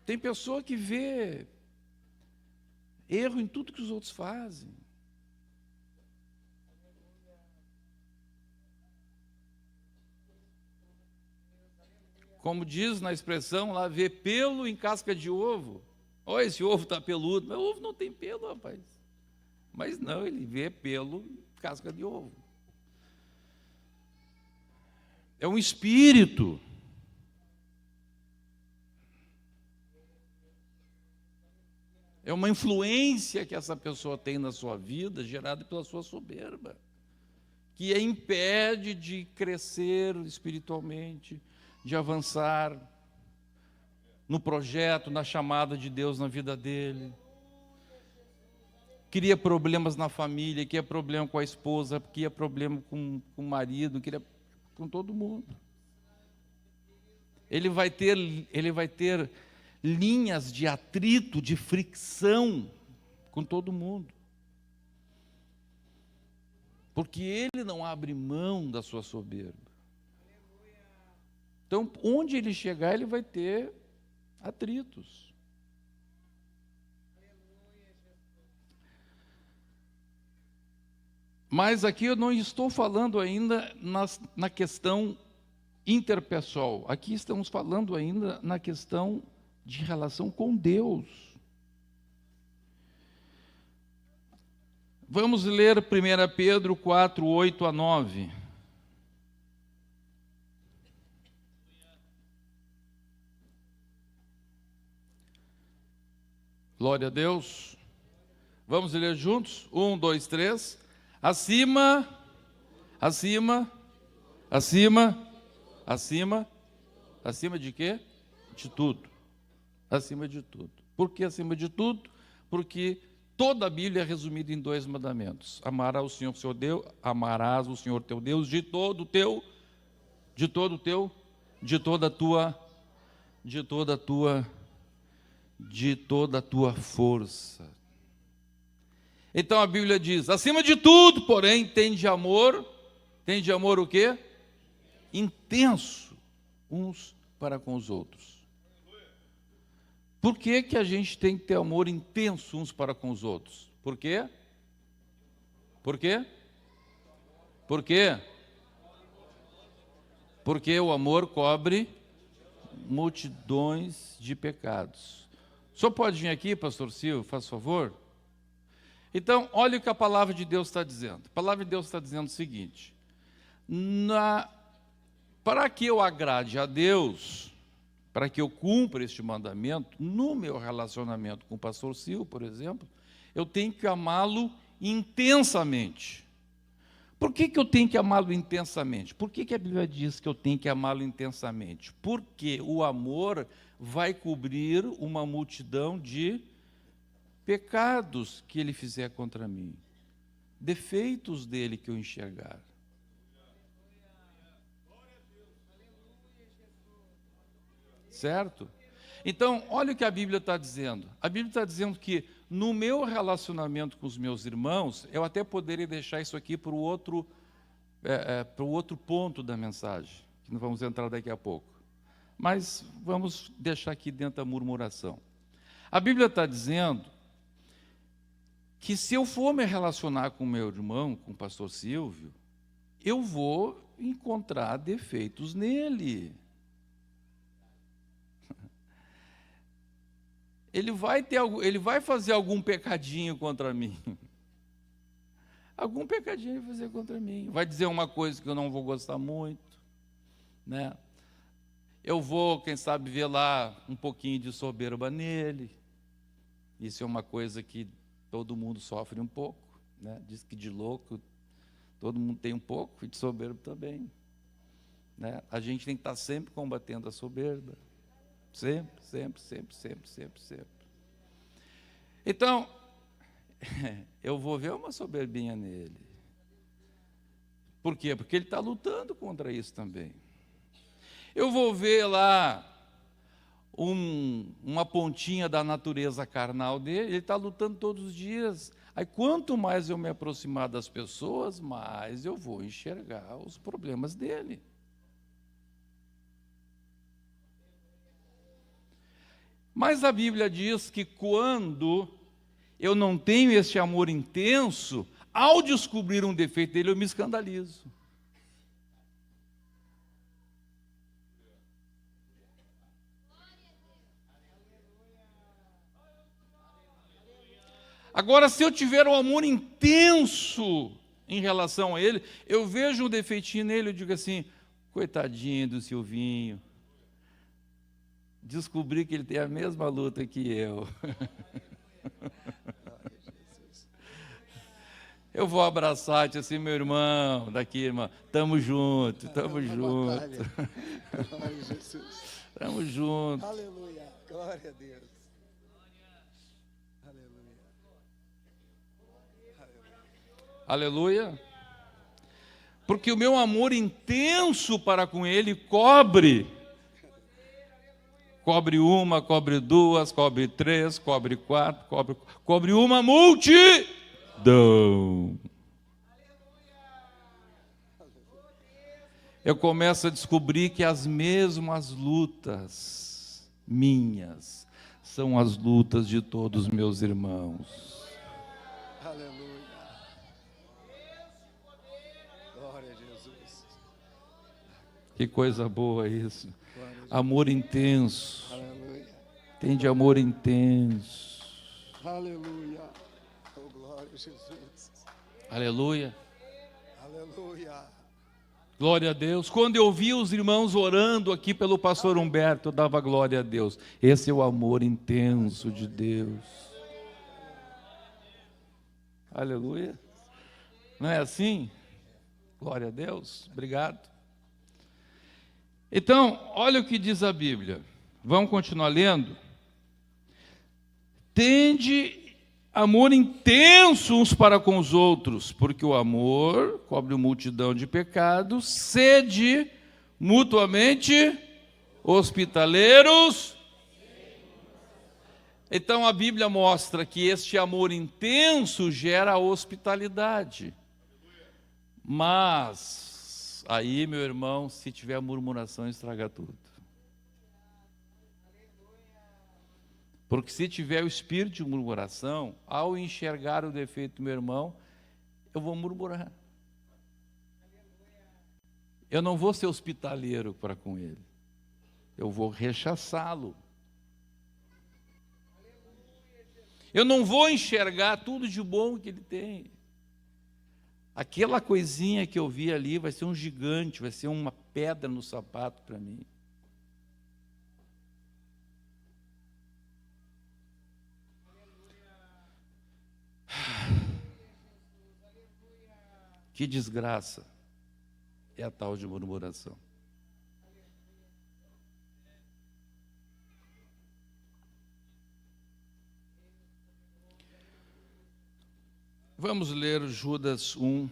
Tem pessoa que vê erro em tudo que os outros fazem. Como diz na expressão lá, vê pelo em casca de ovo. Olha, esse ovo está peludo. Mas o ovo não tem pelo, rapaz. Mas não, ele vê pelo em casca de ovo. É um espírito. É uma influência que essa pessoa tem na sua vida, gerada pela sua soberba, que a impede de crescer espiritualmente, de avançar no projeto, na chamada de Deus na vida dele. Cria problemas na família, cria problema com a esposa, cria problema com o marido, cria com todo mundo. Ele vai ter linhas de atrito, de fricção com todo mundo. Porque ele não abre mão da sua soberba. Então, onde ele chegar, ele vai ter atritos. Mas aqui eu não estou falando ainda na questão interpessoal. Aqui estamos falando ainda na questão de relação com Deus. Vamos ler 1 Pedro 4, 8 a 9. Glória a Deus. Vamos ler juntos? 1, 2, 3. Acima de quê? De tudo. Acima de tudo. Por que acima de tudo? porque toda a Bíblia é resumida em 2 mandamentos. Amarás o Senhor seu Deus, amarás o Senhor teu Deus de toda a tua força. Então a Bíblia diz: acima de tudo, porém, tende amor o quê? Intenso uns para com os outros. Por que que a gente tem que ter amor intenso uns para com os outros? Por quê? Por quê? Por quê? Porque o amor cobre multidões de pecados. O senhor pode vir aqui, pastor Silvio, faz favor? Então, olha o que a palavra de Deus está dizendo. A palavra de Deus está dizendo o seguinte: para que eu agrade a Deus, para que eu cumpra este mandamento, no meu relacionamento com o pastor Silvio, por exemplo, eu tenho que amá-lo intensamente. Por que que eu tenho que amá-lo intensamente? Por que que a Bíblia diz que eu tenho que amá-lo intensamente? Porque o amor vai cobrir uma multidão de pecados que ele fizer contra mim, defeitos dele que eu enxergar. Certo? Então, olha o que a Bíblia está dizendo. A Bíblia está dizendo que no meu relacionamento com os meus irmãos, eu até poderia deixar isso aqui para o outro ponto da mensagem, que não vamos entrar daqui a pouco. Mas vamos deixar aqui dentro da murmuração. A Bíblia está dizendo que se eu for me relacionar com meu irmão, com o pastor Silvio, eu vou encontrar defeitos nele. Ele vai fazer algum pecadinho contra mim. Algum pecadinho ele vai fazer contra mim. Vai dizer uma coisa que eu não vou gostar muito, né? Eu vou, quem sabe, ver lá um pouquinho de soberba nele. Isso é uma coisa que todo mundo sofre um pouco, né? Diz que de louco todo mundo tem um pouco, e de soberbo também, né? A gente tem que estar sempre combatendo a soberba. Sempre, sempre, sempre, sempre, sempre, sempre. Então, eu vou ver uma soberbinha nele. Por quê? Porque ele está lutando contra isso também. Eu vou ver lá uma pontinha da natureza carnal dele, ele está lutando todos os dias. Aí quanto mais eu me aproximar das pessoas, mais eu vou enxergar os problemas dele. Mas a Bíblia diz que quando eu não tenho este amor intenso, ao descobrir um defeito dele, eu me escandalizo. Agora, se eu tiver um amor intenso em relação a ele, eu vejo um defeitinho nele, eu digo assim: coitadinho do Silvinho, descobri que ele tem a mesma luta que eu. Eu vou abraçar e dizer assim: meu irmão, daqui, irmã, tamo junto, tamo junto. Glória a Jesus. Tamo junto. Aleluia. Glória a Deus. Aleluia. Porque o meu amor intenso para com ele cobre uma, cobre duas, cobre três, cobre quatro, cobre uma multidão. Eu começo a descobrir que as mesmas lutas minhas são as lutas de todos os meus irmãos. Aleluia. Glória a Jesus. Que coisa boa isso. Amor intenso. Aleluia. Tem de amor intenso. Aleluia. Oh, glória a Jesus. Aleluia. Aleluia. Glória a Deus. Quando eu vi os irmãos orando aqui pelo pastor Humberto, eu dava glória a Deus. Esse é o amor intenso de Deus. Aleluia. Não é assim? Glória a Deus. Obrigado. Então, olha o que diz a Bíblia. Vamos continuar lendo? Tende Amor intenso uns para com os outros, porque o amor cobre multidão de pecados. Sede mutuamente hospitaleiros. Então a Bíblia mostra que este amor intenso gera hospitalidade. Mas aí, meu irmão, se tiver murmuração, estraga tudo. Porque se tiver o espírito de murmuração, ao enxergar o defeito do meu irmão, eu vou murmurar. Eu não vou ser hospitaleiro para com ele. Eu vou rechaçá-lo. Eu não vou enxergar tudo de bom que ele tem. Aquela coisinha que eu vi ali vai ser um gigante, vai ser uma pedra no sapato para mim. Que desgraça é a tal de murmuração. Vamos ler Judas 1,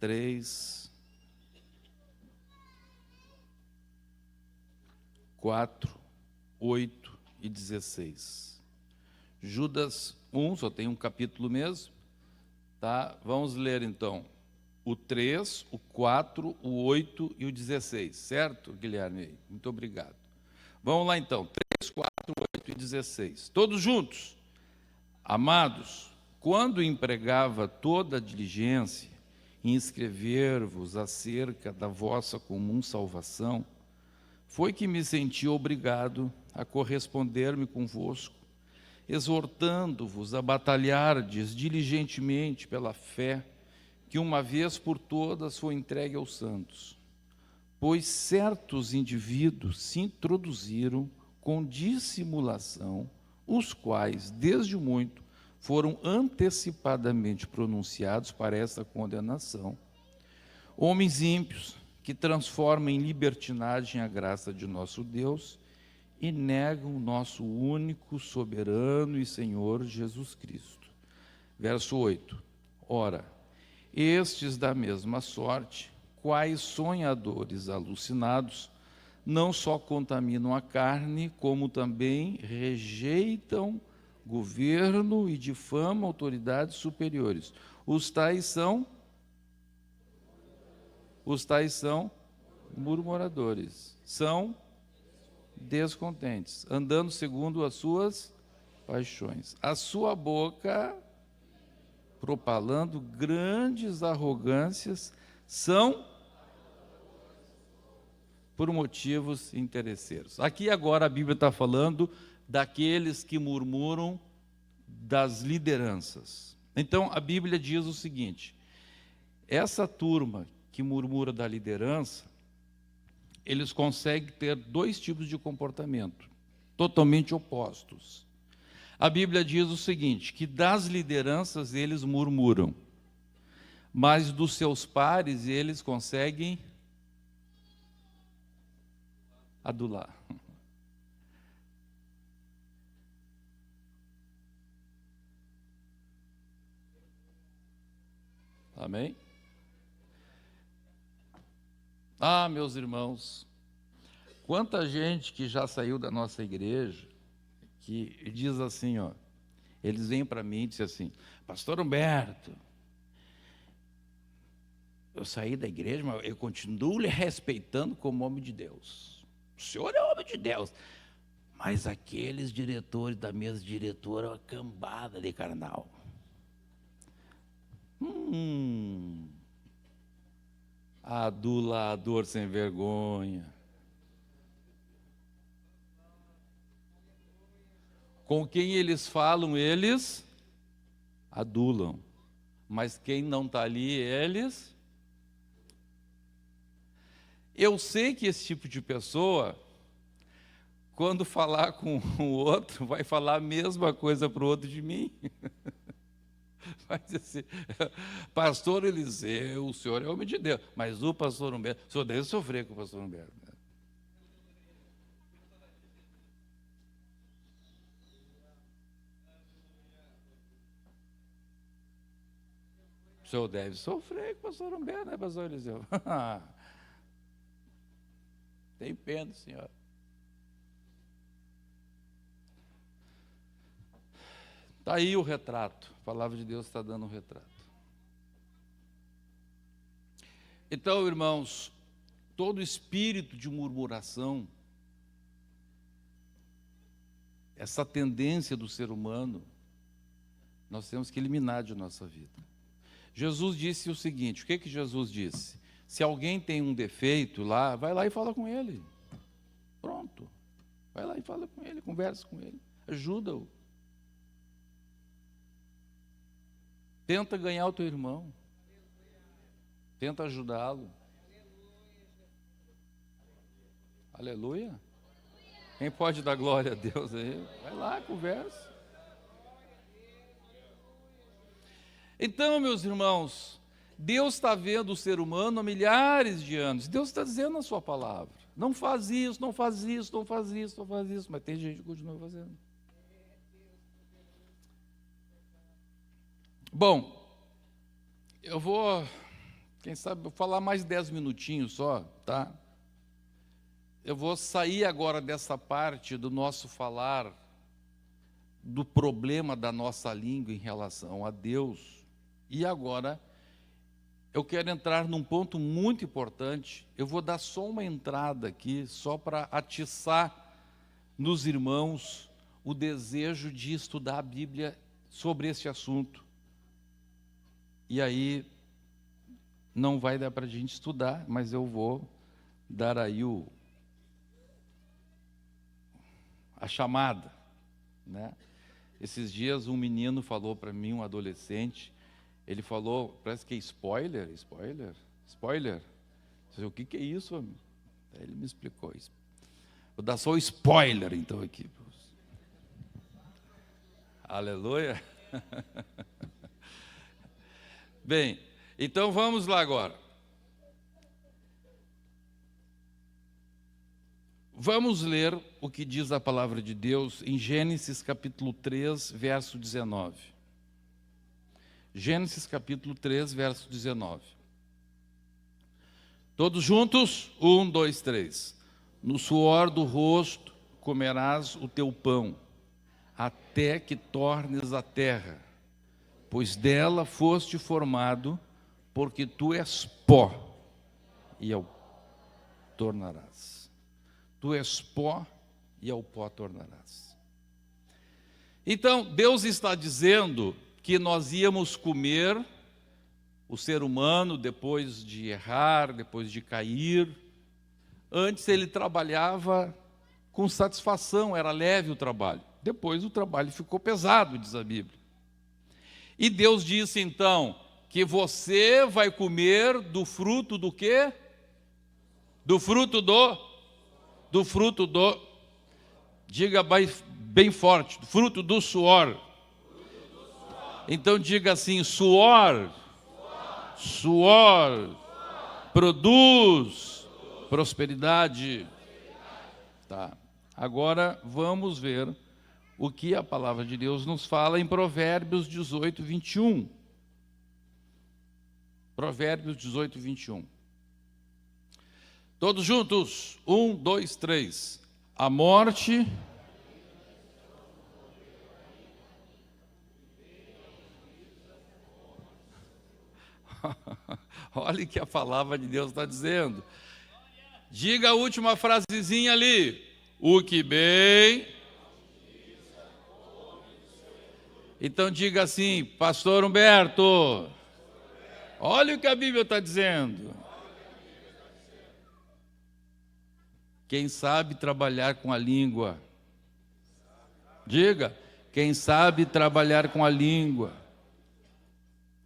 3, 4, 8 e 16. Judas 1, só tem um capítulo mesmo, tá? Vamos ler então o 3, o 4, o 8 e o 16, certo, Guilherme? Muito obrigado. Vamos lá então, 3, 4, 8 e 16. Todos juntos. Amados, quando empregava toda a diligência em escrever-vos acerca da vossa comum salvação, foi que me senti obrigado a corresponder-me convosco, exortando-vos a batalhardes diligentemente pela fé que uma vez por todas foi entregue aos santos. Pois certos indivíduos se introduziram com dissimulação, os quais, desde muito, foram antecipadamente pronunciados para esta condenação. Homens ímpios que transformam em libertinagem a graça de nosso Deus e negam o nosso único, soberano e Senhor Jesus Cristo. Verso 8. Ora, estes da mesma sorte, quais sonhadores alucinados, não só contaminam a carne, como também rejeitam governo e difamam autoridades superiores. Os tais são murmuradores, são descontentes, andando segundo as suas paixões. A sua boca, propalando grandes arrogâncias, são por motivos interesseiros. Aqui agora a Bíblia está falando daqueles que murmuram das lideranças. Então a Bíblia diz o seguinte: essa turma que murmura da liderança, eles conseguem ter dois tipos de comportamento, totalmente opostos. A Bíblia diz o seguinte, que das lideranças eles murmuram, mas dos seus pares eles conseguem adular. Amém? Ah, meus irmãos, quanta gente que já saiu da nossa igreja, que diz assim, ó, eles vêm para mim e dizem assim, pastor Humberto, eu saí da igreja, mas eu continuo lhe respeitando como homem de Deus. O senhor é homem de Deus. Mas aqueles diretores da mesa diretora, uma cambada de carnal. Adulador sem vergonha. Com quem eles falam, eles adulam. Mas quem não está ali, eles... Eu sei que esse tipo de pessoa, quando falar com o outro, vai falar a mesma coisa para o outro de mim. Vai dizer assim, pastor Eliseu, o senhor é homem de Deus, mas o pastor Humberto, o senhor deve sofrer com o pastor Humberto. O senhor deve sofrer com o pastor Humberto, né, pastor Eliseu? Tem pena do senhor. Está aí o retrato. A palavra de Deus está dando um retrato. Então, irmãos, todo espírito de murmuração, essa tendência do ser humano, nós temos que eliminar de nossa vida. Jesus disse o seguinte, o que Jesus disse? Se alguém tem um defeito lá, vai lá e fala com ele. Pronto. Vai lá e fala com ele, conversa com ele, ajuda-o. Tenta ganhar o teu irmão. Tenta ajudá-lo. Aleluia. Quem pode dar glória a Deus aí? Vai lá, conversa. Então, meus irmãos, Deus está vendo o ser humano há milhares de anos. Deus está dizendo na sua palavra. Não faz isso, não faz isso, não faz isso, não faz isso. Mas tem gente que continua fazendo. Bom, eu vou, quem sabe, vou falar mais 10 minutinhos só, tá? Eu vou sair agora dessa parte do nosso falar, do problema da nossa língua em relação a Deus. E agora, eu quero entrar num ponto muito importante. Eu vou dar só uma entrada aqui, só para atiçar nos irmãos o desejo de estudar a Bíblia sobre esse assunto. E aí, não vai dar para a gente estudar, mas eu vou dar aí a chamada, né? Esses dias um menino falou para mim, um adolescente, ele falou, parece que é spoiler. O que é isso? Aí ele me explicou isso. Vou dar só o spoiler então aqui. Aleluia. Bem, então vamos lá agora. Vamos ler o que diz a palavra de Deus em Gênesis capítulo 3, verso 19. Gênesis capítulo 3, verso 19. Todos juntos? 1, 2, 3. No suor do rosto comerás o teu pão, até que tornes a terra, pois dela foste formado, porque tu és pó, e ao tornarás. Tu és pó, e ao pó tornarás. Então, Deus está dizendo que nós íamos comer, o ser humano, depois de errar, depois de cair. Antes ele trabalhava com satisfação, era leve o trabalho. Depois o trabalho ficou pesado, diz a Bíblia. E Deus disse então que você vai comer do fruto do quê? Do fruto do, diga bem forte, do fruto do suor. Então diga assim, suor produz prosperidade. Tá. Agora vamos ver o que a palavra de Deus nos fala em Provérbios 18, 21. Provérbios 18, 21. Todos juntos, 1, 2, 3. A morte olha o que a palavra de Deus está dizendo. Diga a última frasezinha ali. O que bem... Então diga assim, pastor Humberto, olha o que a Bíblia está dizendo. Quem sabe trabalhar com a língua, diga, quem sabe trabalhar com a língua,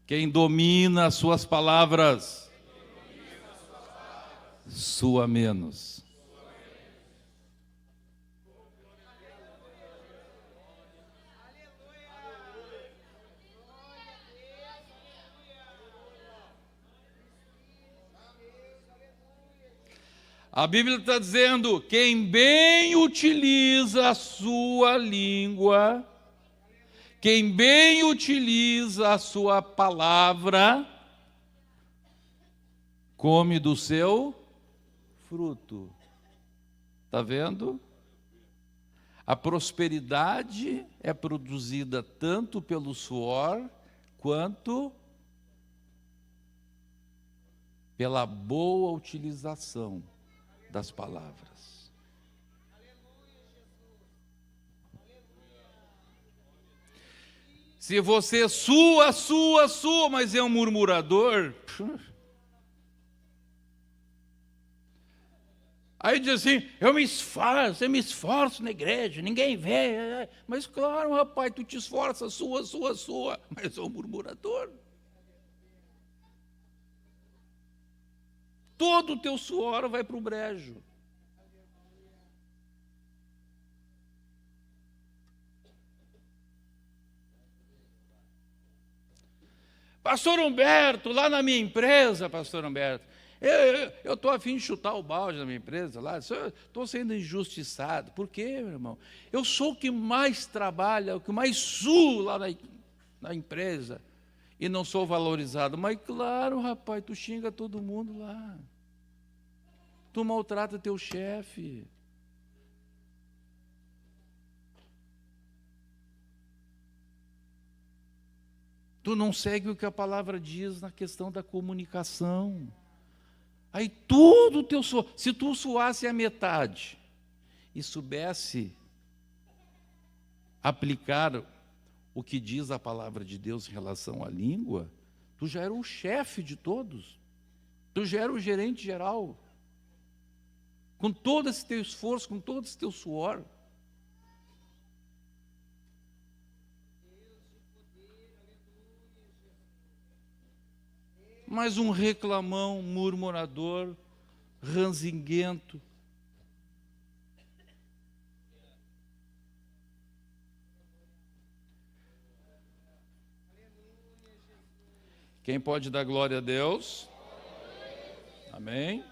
quem domina as suas palavras, sua menos. A Bíblia está dizendo, quem bem utiliza a sua língua, quem bem utiliza a sua palavra, come do seu fruto. Está vendo? A prosperidade é produzida tanto pelo suor quanto pela boa utilização das palavras. Se você sua, mas é um murmurador, aí diz assim, eu me esforço na igreja, ninguém vê. Mas claro, rapaz, tu te esforça, sua, mas é um murmurador. Todo o teu suor vai para o brejo. Pastor Humberto, lá na minha empresa, pastor Humberto, eu estou a fim de chutar o balde na minha empresa lá, estou sendo injustiçado. Por quê, meu irmão? Eu sou o que mais trabalha, o que mais suo lá na empresa e não sou valorizado. Mas claro, rapaz, tu xinga todo mundo lá. Tu maltrata teu chefe. Tu não segue o que a palavra diz na questão da comunicação. Aí todo o teu suor, se tu suasse a metade e soubesse aplicar o que diz a palavra de Deus em relação à língua, tu já era o chefe de todos. Tu já era o gerente geral. Com todo esse teu esforço, com todo esse teu suor. Mas um reclamão, murmurador, ranzinguento. Quem pode dar glória a Deus? Amém?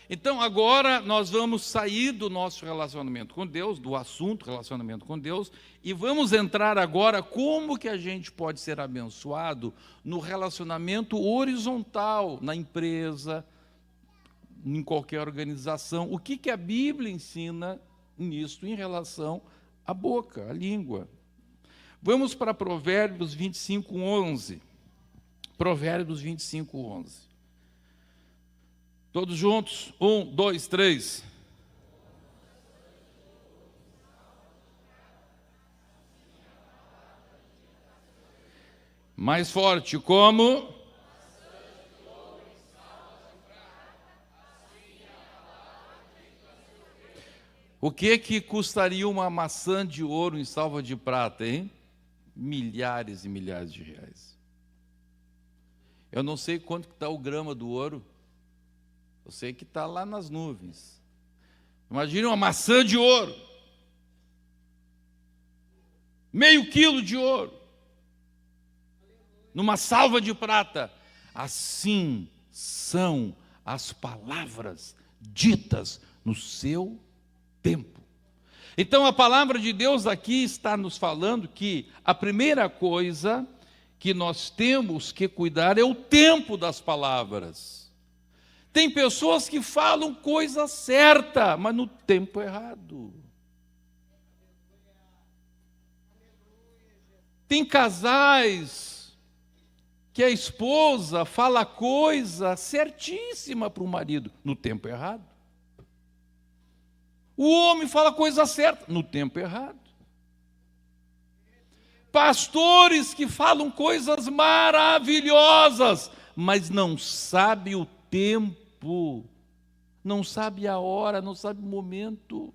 Então, agora nós vamos sair do nosso relacionamento com Deus, do assunto relacionamento com Deus, e vamos entrar agora como que a gente pode ser abençoado no relacionamento horizontal, na empresa, em qualquer organização. O que a Bíblia ensina nisso em relação à boca, à língua. Vamos para Provérbios 25:11. Provérbios 25:11. Todos juntos? 1, 2, 3. Mais forte, como? O que custaria uma maçã de ouro em salva de prata, hein? Milhares e milhares de reais. Eu não sei quanto está o grama do ouro. Eu sei que está lá nas nuvens. Imagine uma maçã de ouro. Meio quilo de ouro. Numa salva de prata. Assim são as palavras ditas no seu tempo. Então a palavra de Deus aqui está nos falando que a primeira coisa que nós temos que cuidar é o tempo das palavras. Tem pessoas que falam coisa certa, mas no tempo errado. Tem casais que a esposa fala coisa certíssima para o marido, no tempo errado. O homem fala coisa certa, no tempo errado. Pastores que falam coisas maravilhosas, mas não sabe o tempo. Não sabe a hora, não sabe o momento.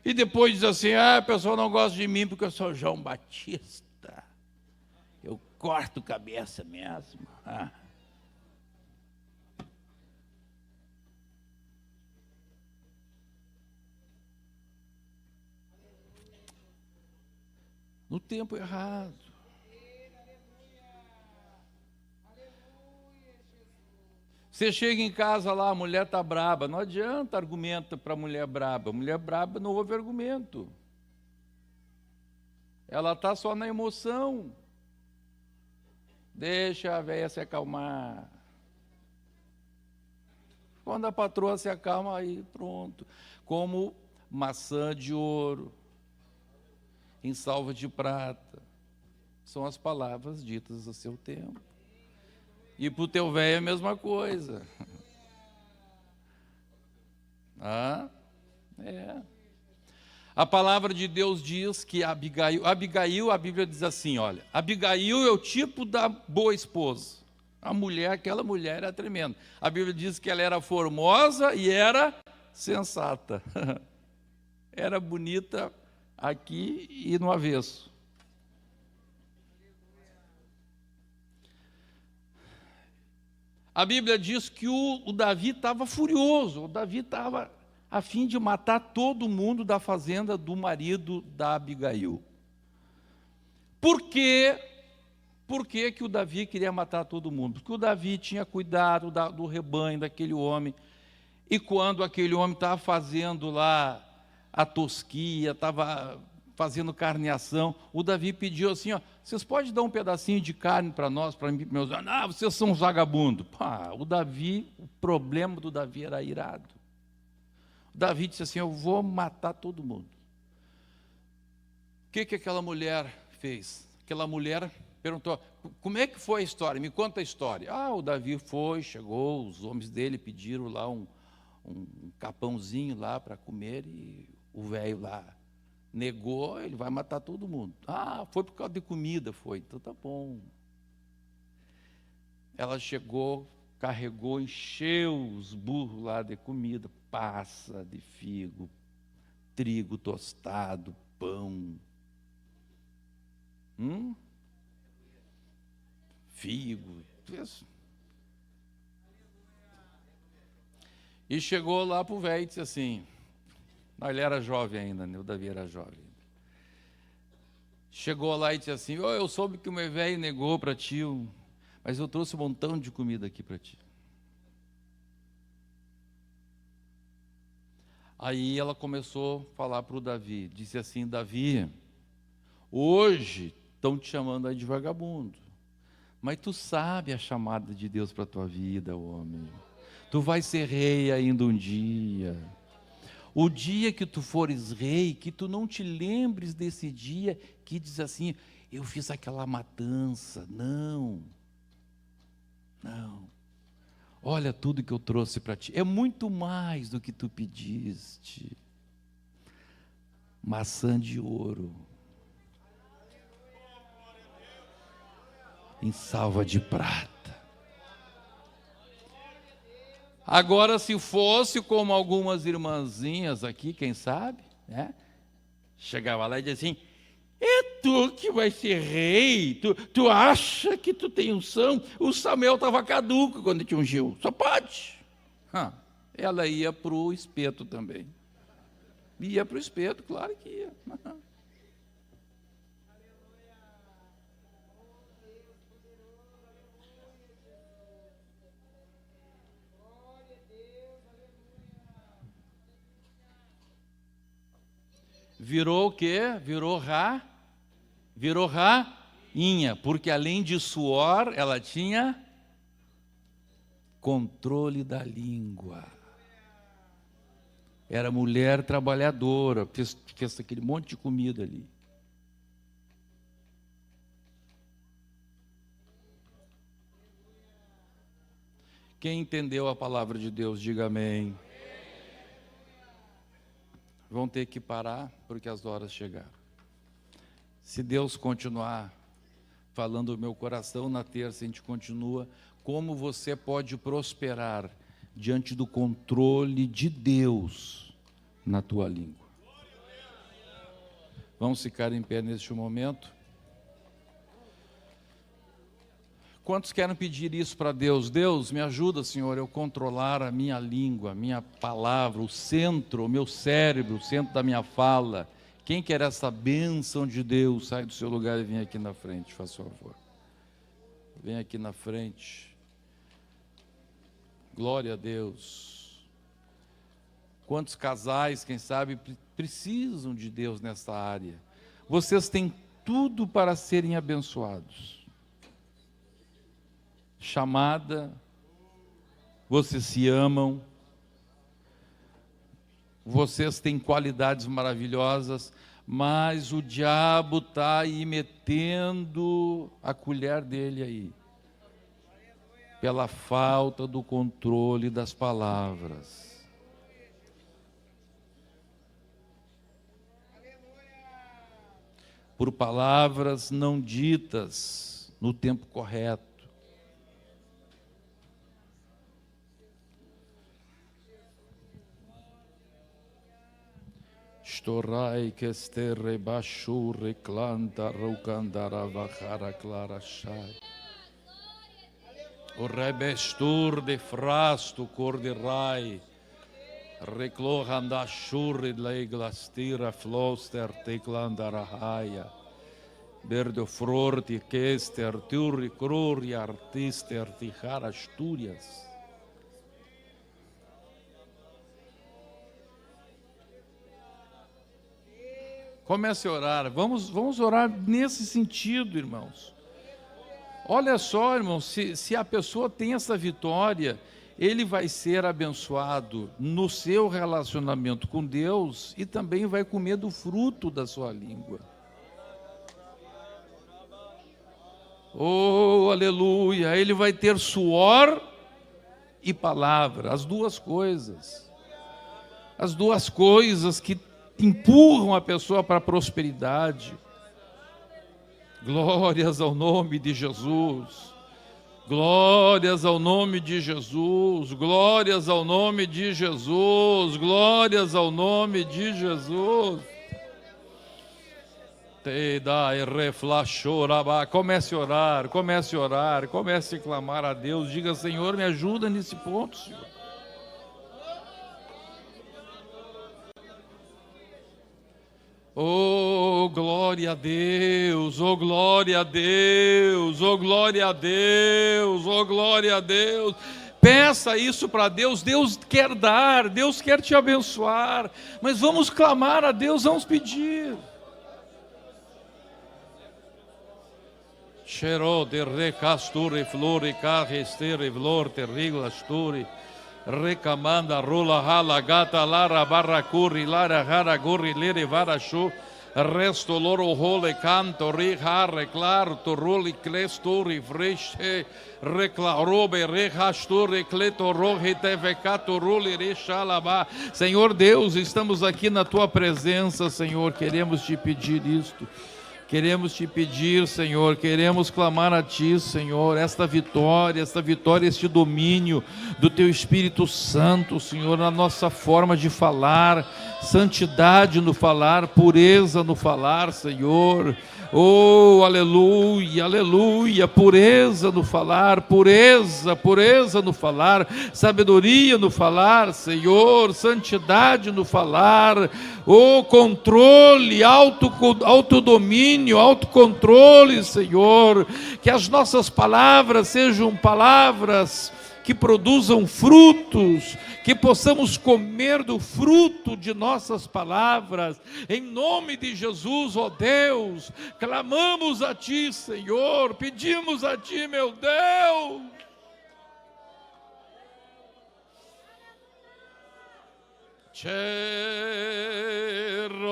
E depois diz assim, a pessoa não gosta de mim porque eu sou João Batista. Eu corto cabeça mesmo. No tempo errado. Você chega em casa lá, a mulher está braba, não adianta argumento para a mulher braba. Mulher braba não houve argumento. Ela está só na emoção. Deixa a velha se acalmar. Quando a patroa se acalma, aí pronto. Como maçã de ouro, em salva de prata. São as palavras ditas a seu tempo. E para o teu velho é a mesma coisa. A palavra de Deus diz que Abigail, a Bíblia diz assim, olha, Abigail é o tipo da boa esposa. Aquela mulher era tremenda. A Bíblia diz que ela era formosa e era sensata. Era bonita aqui e no avesso. A Bíblia diz que o Davi estava furioso, o Davi estava a fim de matar todo mundo da fazenda do marido da Abigail. Por quê? Por que o Davi queria matar todo mundo? Porque o Davi tinha cuidado do rebanho daquele homem, e quando aquele homem estava fazendo lá a tosquia, estava fazendo carneação, o Davi pediu assim, ó, vocês podem dar um pedacinho de carne para nós, para mim, meus... vocês são vagabundos. O problema do Davi era irado. O Davi disse assim, eu vou matar todo mundo. O que aquela mulher fez? Aquela mulher perguntou, como é que foi a história? Me conta a história. O Davi chegou, os homens dele pediram lá um capãozinho lá para comer, e o velho lá negou, ele vai matar todo mundo. Foi por causa de comida, foi. Então tá bom. Ela chegou, carregou, encheu os burros lá de comida, passa de figo, trigo tostado, pão. Figo. Isso. E chegou lá para o velho e disse assim, ele era jovem ainda, né? O Davi era jovem. Chegou lá e disse assim, eu soube que o meu velho negou para ti, mas eu trouxe um montão de comida aqui para ti. Aí ela começou a falar para o Davi, disse assim, Davi, hoje estão te chamando aí de vagabundo, mas tu sabe a chamada de Deus para a tua vida, homem. Tu vai ser rei ainda um dia. O dia que tu fores rei, que tu não te lembres desse dia que diz assim, eu fiz aquela matança. Não. Olha tudo que eu trouxe para ti. É muito mais do que tu pediste. Maçã de ouro. Em salva de prata. Agora, se fosse como algumas irmãzinhas aqui, quem sabe, né? Chegava lá e dizia assim, é tu que vai ser rei, tu acha que tu tem unção? O Samuel estava caduco quando te ungiu, só pode. Ela ia para o espeto também. Ia para o espeto, claro que ia. Virou o quê? Virou rainha, porque além de suor, ela tinha controle da língua. Era mulher trabalhadora, fez aquele monte de comida ali. Quem entendeu a palavra de Deus, diga amém. Vão ter que parar, porque as horas chegaram. Se Deus continuar falando o meu coração, na terça a gente continua. Como você pode prosperar diante do controle de Deus na tua língua? Vamos ficar em pé neste momento. Quantos querem pedir isso para Deus? Deus, me ajuda, Senhor, eu controlar a minha língua, a minha palavra, o centro, o meu cérebro, o centro da minha fala. Quem quer essa bênção de Deus, sai do seu lugar e vem aqui na frente, faz favor. Vem aqui na frente. Glória a Deus. Quantos casais, quem sabe, precisam de Deus nessa área? Vocês têm tudo para serem abençoados. Chamada, vocês se amam, vocês têm qualidades maravilhosas, mas o diabo está aí metendo a colher dele aí, pela falta do controle das palavras. Por palavras não ditas no tempo correto. Storai que estere bashure clantara rukandara vachara clara shai. O rebestur de frasto cor de rai. Reclohanda shurri leiglastira floster teclandara haia. Berdo frorti kester turri cruri artister tijara asturias. Comece a orar, vamos orar nesse sentido, irmãos. Olha só, irmãos, se a pessoa tem essa vitória, ele vai ser abençoado no seu relacionamento com Deus e também vai comer do fruto da sua língua. Oh, aleluia! Ele vai ter suor e palavra, as duas coisas que empurram a pessoa para a prosperidade. Glórias ao nome de Jesus. Glórias ao nome de Jesus. Glórias ao nome de Jesus. Glórias ao nome de Jesus. Te dai reflachoraba. Comece a orar, comece a orar, comece a clamar a Deus. Diga: Senhor, me ajuda nesse ponto, Senhor. Oh, glória a Deus, oh, glória a Deus, oh, glória a Deus, oh, glória a Deus. Peça isso para Deus. Deus quer dar, Deus quer te abençoar, mas vamos clamar a Deus, vamos pedir. Cheiro de recasture flore carrestere flor terriglasturi. Recamanda rola hala gata lara barra curri lara hara gorri lere varashu resto loro hole canto ri harre clar to roli clestori freshe reclarobe rehastori cleto rohe tevecato roli rechalaba. Senhor Deus, estamos aqui na tua presença, Senhor, queremos te pedir isto. Queremos te pedir, Senhor, queremos clamar a Ti, Senhor, esta vitória, este domínio do Teu Espírito Santo, Senhor, na nossa forma de falar, santidade no falar, pureza no falar, Senhor. Oh, aleluia, aleluia, pureza no falar, pureza no falar, sabedoria no falar, Senhor, santidade no falar, oh, controle, autodomínio, autocontrole, Senhor, que as nossas palavras sejam palavras que produzam frutos, que possamos comer do fruto de nossas palavras, em nome de Jesus, ó Deus, clamamos a Ti, Senhor, pedimos a Ti, meu Deus. Cerro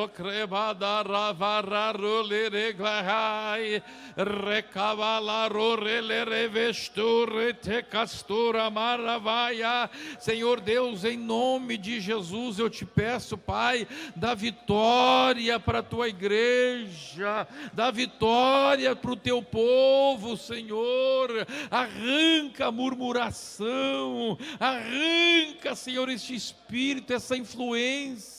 crebada ravararo lereglahai recavalaro revesture te castura maravaia. Senhor Deus, em nome de Jesus eu te peço, Pai, dá vitória para a tua igreja, dá vitória para o teu povo, Senhor. Arranca a murmuração, arranca, Senhor, este espírito, essa influência,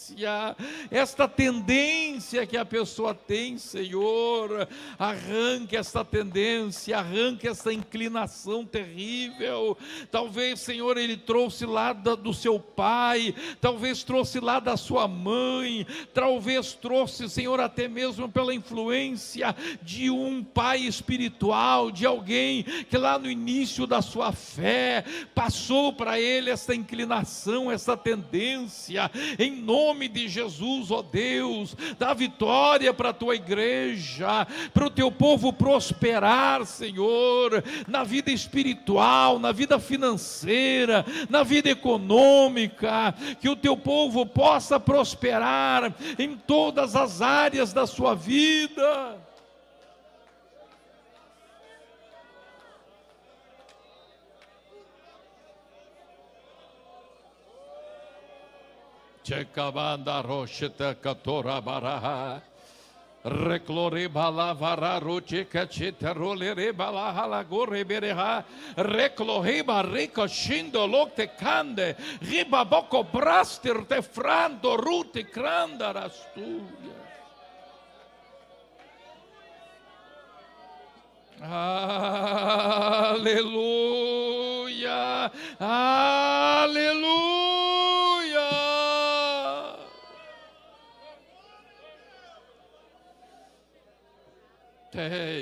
esta tendência que a pessoa tem, Senhor. Arranque esta tendência, arranque essa inclinação terrível. Talvez, Senhor, ele trouxe lá do seu pai, talvez trouxe lá da sua mãe, talvez trouxe, Senhor, até mesmo pela influência de um pai espiritual, de alguém que lá no início da sua fé passou para ele essa inclinação, essa tendência. Em nome de Jesus, ó Deus, Deus, dá vitória para a tua igreja, para o teu povo prosperar, Senhor, na vida espiritual, na vida financeira, na vida econômica, que o teu povo possa prosperar em todas as áreas da sua vida. Chekabanda rosheta katora baraha reclore balavara roche cacheta rolere balahala gore bereha reclore barrica shindo lokte kande riba boko braster te frando rute cranda rasturia. Aleluia, aleluia.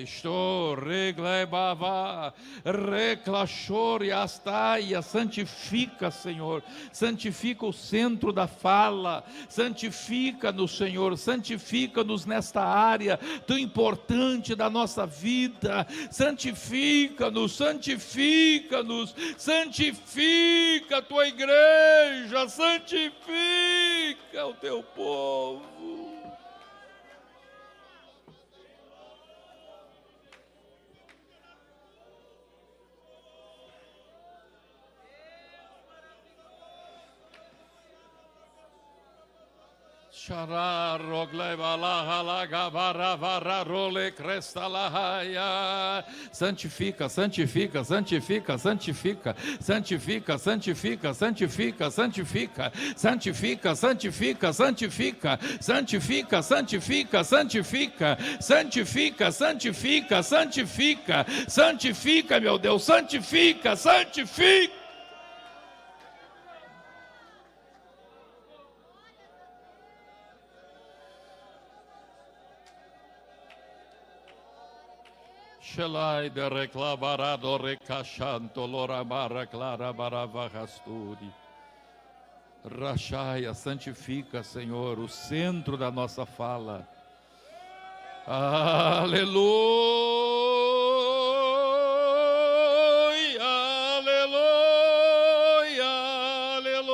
Estou reglebava, reclachore astaia, santifica, Senhor, santifica o centro da fala, santifica-nos, Senhor, santifica-nos nesta área tão importante da nossa vida, santifica-nos, santifica-nos, santifica a tua igreja, santifica o teu povo. Santifica, santifica, santifica, santifica, santifica, santifica, santifica, santifica, santifica, santifica, santifica, santifica, santifica, santifica, santifica, santifica, santifica, santifica, meu Deus, santifica, santifica. Shelai de reclamarado recachanto loramara clara baravahasturi. Rachaia, santifica, Senhor, o centro da nossa fala. Aleluia, aleluia, aleluia.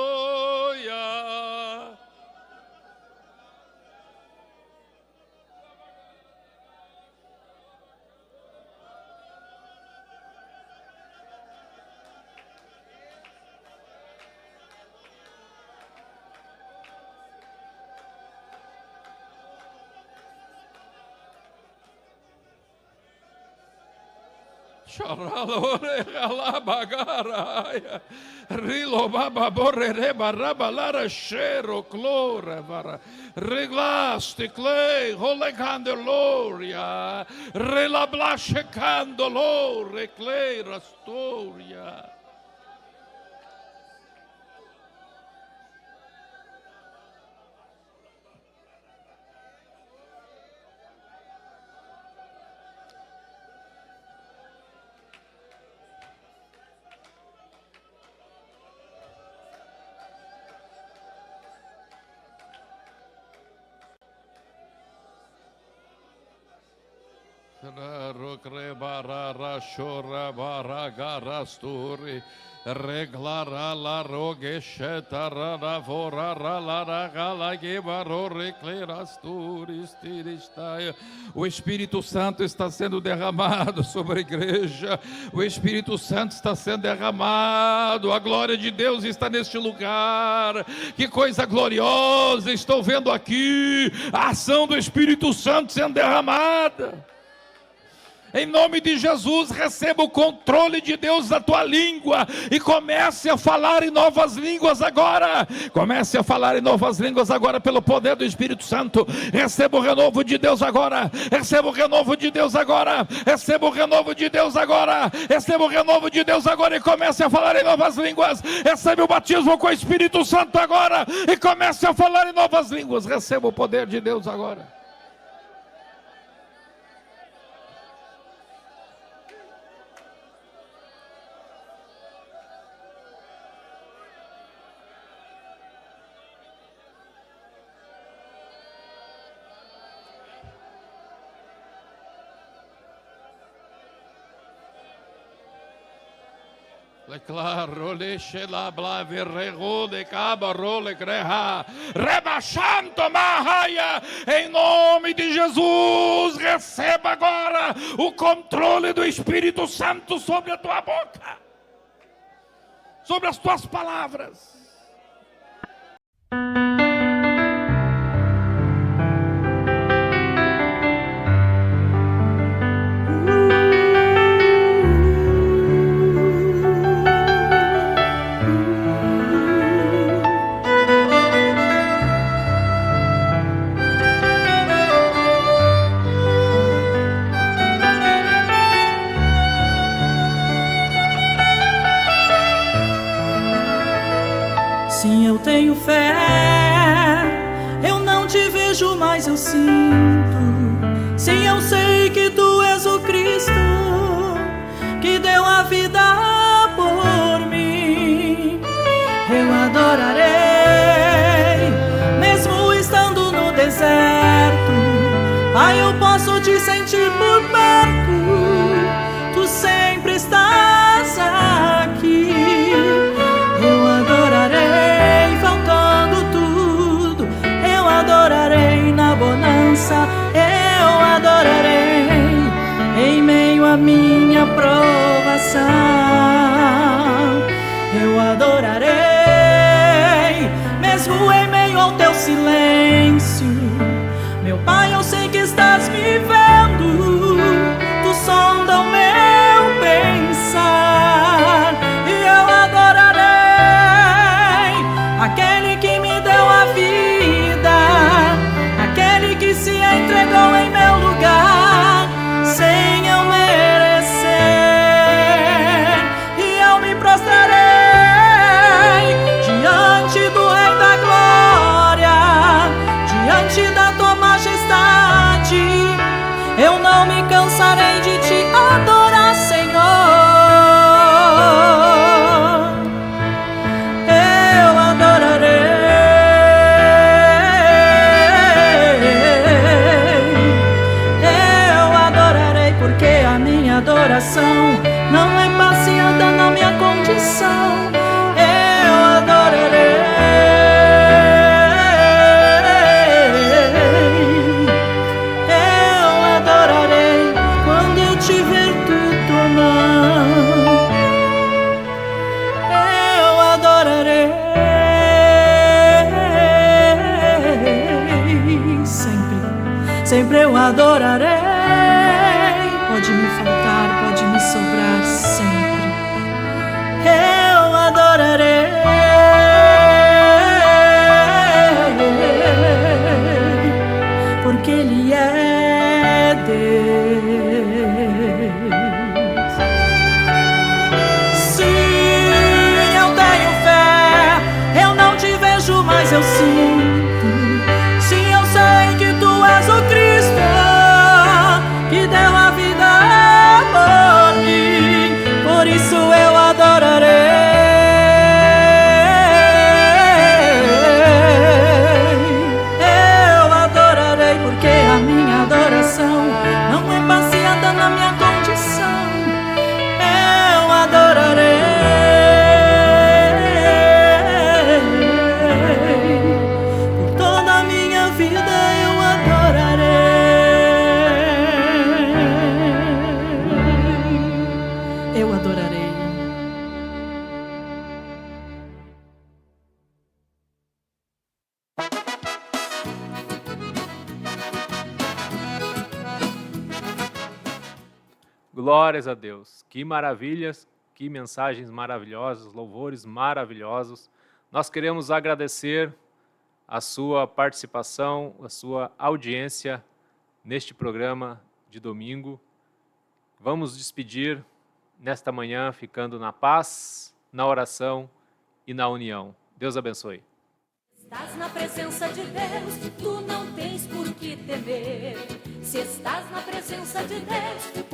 Charalore alabagara rilo baba borre baraba lara shero clora vara reglaste clay holegandeloria relablashe candolore clay rastoria. Rokrebara shora baragarasturi reglara la rogesheta rara vorara la ragala gebaro reclerasturi stiristaia. O Espírito Santo está sendo derramado sobre a igreja. O Espírito Santo está sendo derramado. A glória de Deus está neste lugar. Que coisa gloriosa! Estou vendo aqui a ação do Espírito Santo sendo derramada. Em nome de Jesus, receba o controle de Deus da tua língua e comece a falar em novas línguas agora. Comece a falar em novas línguas agora pelo poder do Espírito Santo. Receba o renovo de Deus agora. Receba o renovo de Deus agora. Receba o renovo de Deus agora. Receba o renovo de Deus agora e comece a falar em novas línguas. Receba o batismo com o Espírito Santo agora e comece a falar em novas línguas. Receba o poder de Deus agora. Claro, deixe lá blave regode cabarole greha rebachanto mahaya. Em nome de Jesus, receba agora o controle do Espírito Santo sobre a tua boca, sobre as tuas palavras. Sim, eu tenho fé, eu não te vejo, mas eu sinto. Sim, eu sei que tu és o Cristo, que deu a vida por mim. Eu adorarei, mesmo estando no deserto. Pai, eu posso te sentir por perto, tu sempre estás aqui. Eu adorarei faltando tudo, eu adorarei na bonança, eu adorarei em meio à minha provação. Eu adorarei mesmo em meio ao teu silêncio. Meu Pai, eu sei que estás me vendo, tu sonda o meu pensar. E eu adorarei aquele que me deu a vida, aquele que se entregou em meu lugar, sem eu merecer. E eu me prostrarei diante do Rei da Glória, diante da tua majestade. Eu não me cansarei de te adorar, Senhor. Eu adorarei, porque a minha adoração não é baseada na minha condição. Eu adorarei. Quando eu te ver tudo ou não, eu adorarei. Sempre eu adorarei. Pode me faltar, pode me sobrar, sempre eu adorarei. Porque Ele é Deus. Sim, eu tenho fé, eu não te vejo, mas eu sinto. Sim, eu sei que tu és o Cristo, que deu a vida por mim. Por isso eu adorarei. Eu adorarei, porque a minha adoração não é baseada na minha condição. Eu adorarei. Por toda a minha vida eu adorarei. Eu adorarei. Glórias a Deus. Que maravilhas, que mensagens maravilhosas, louvores maravilhosos. Nós queremos agradecer a sua participação, a sua audiência neste programa de domingo. Vamos despedir nesta manhã ficando na paz, na oração e na união. Deus abençoe. Estás na presença de Deus, tu não tens por que temer. Se estás na presença de Deus,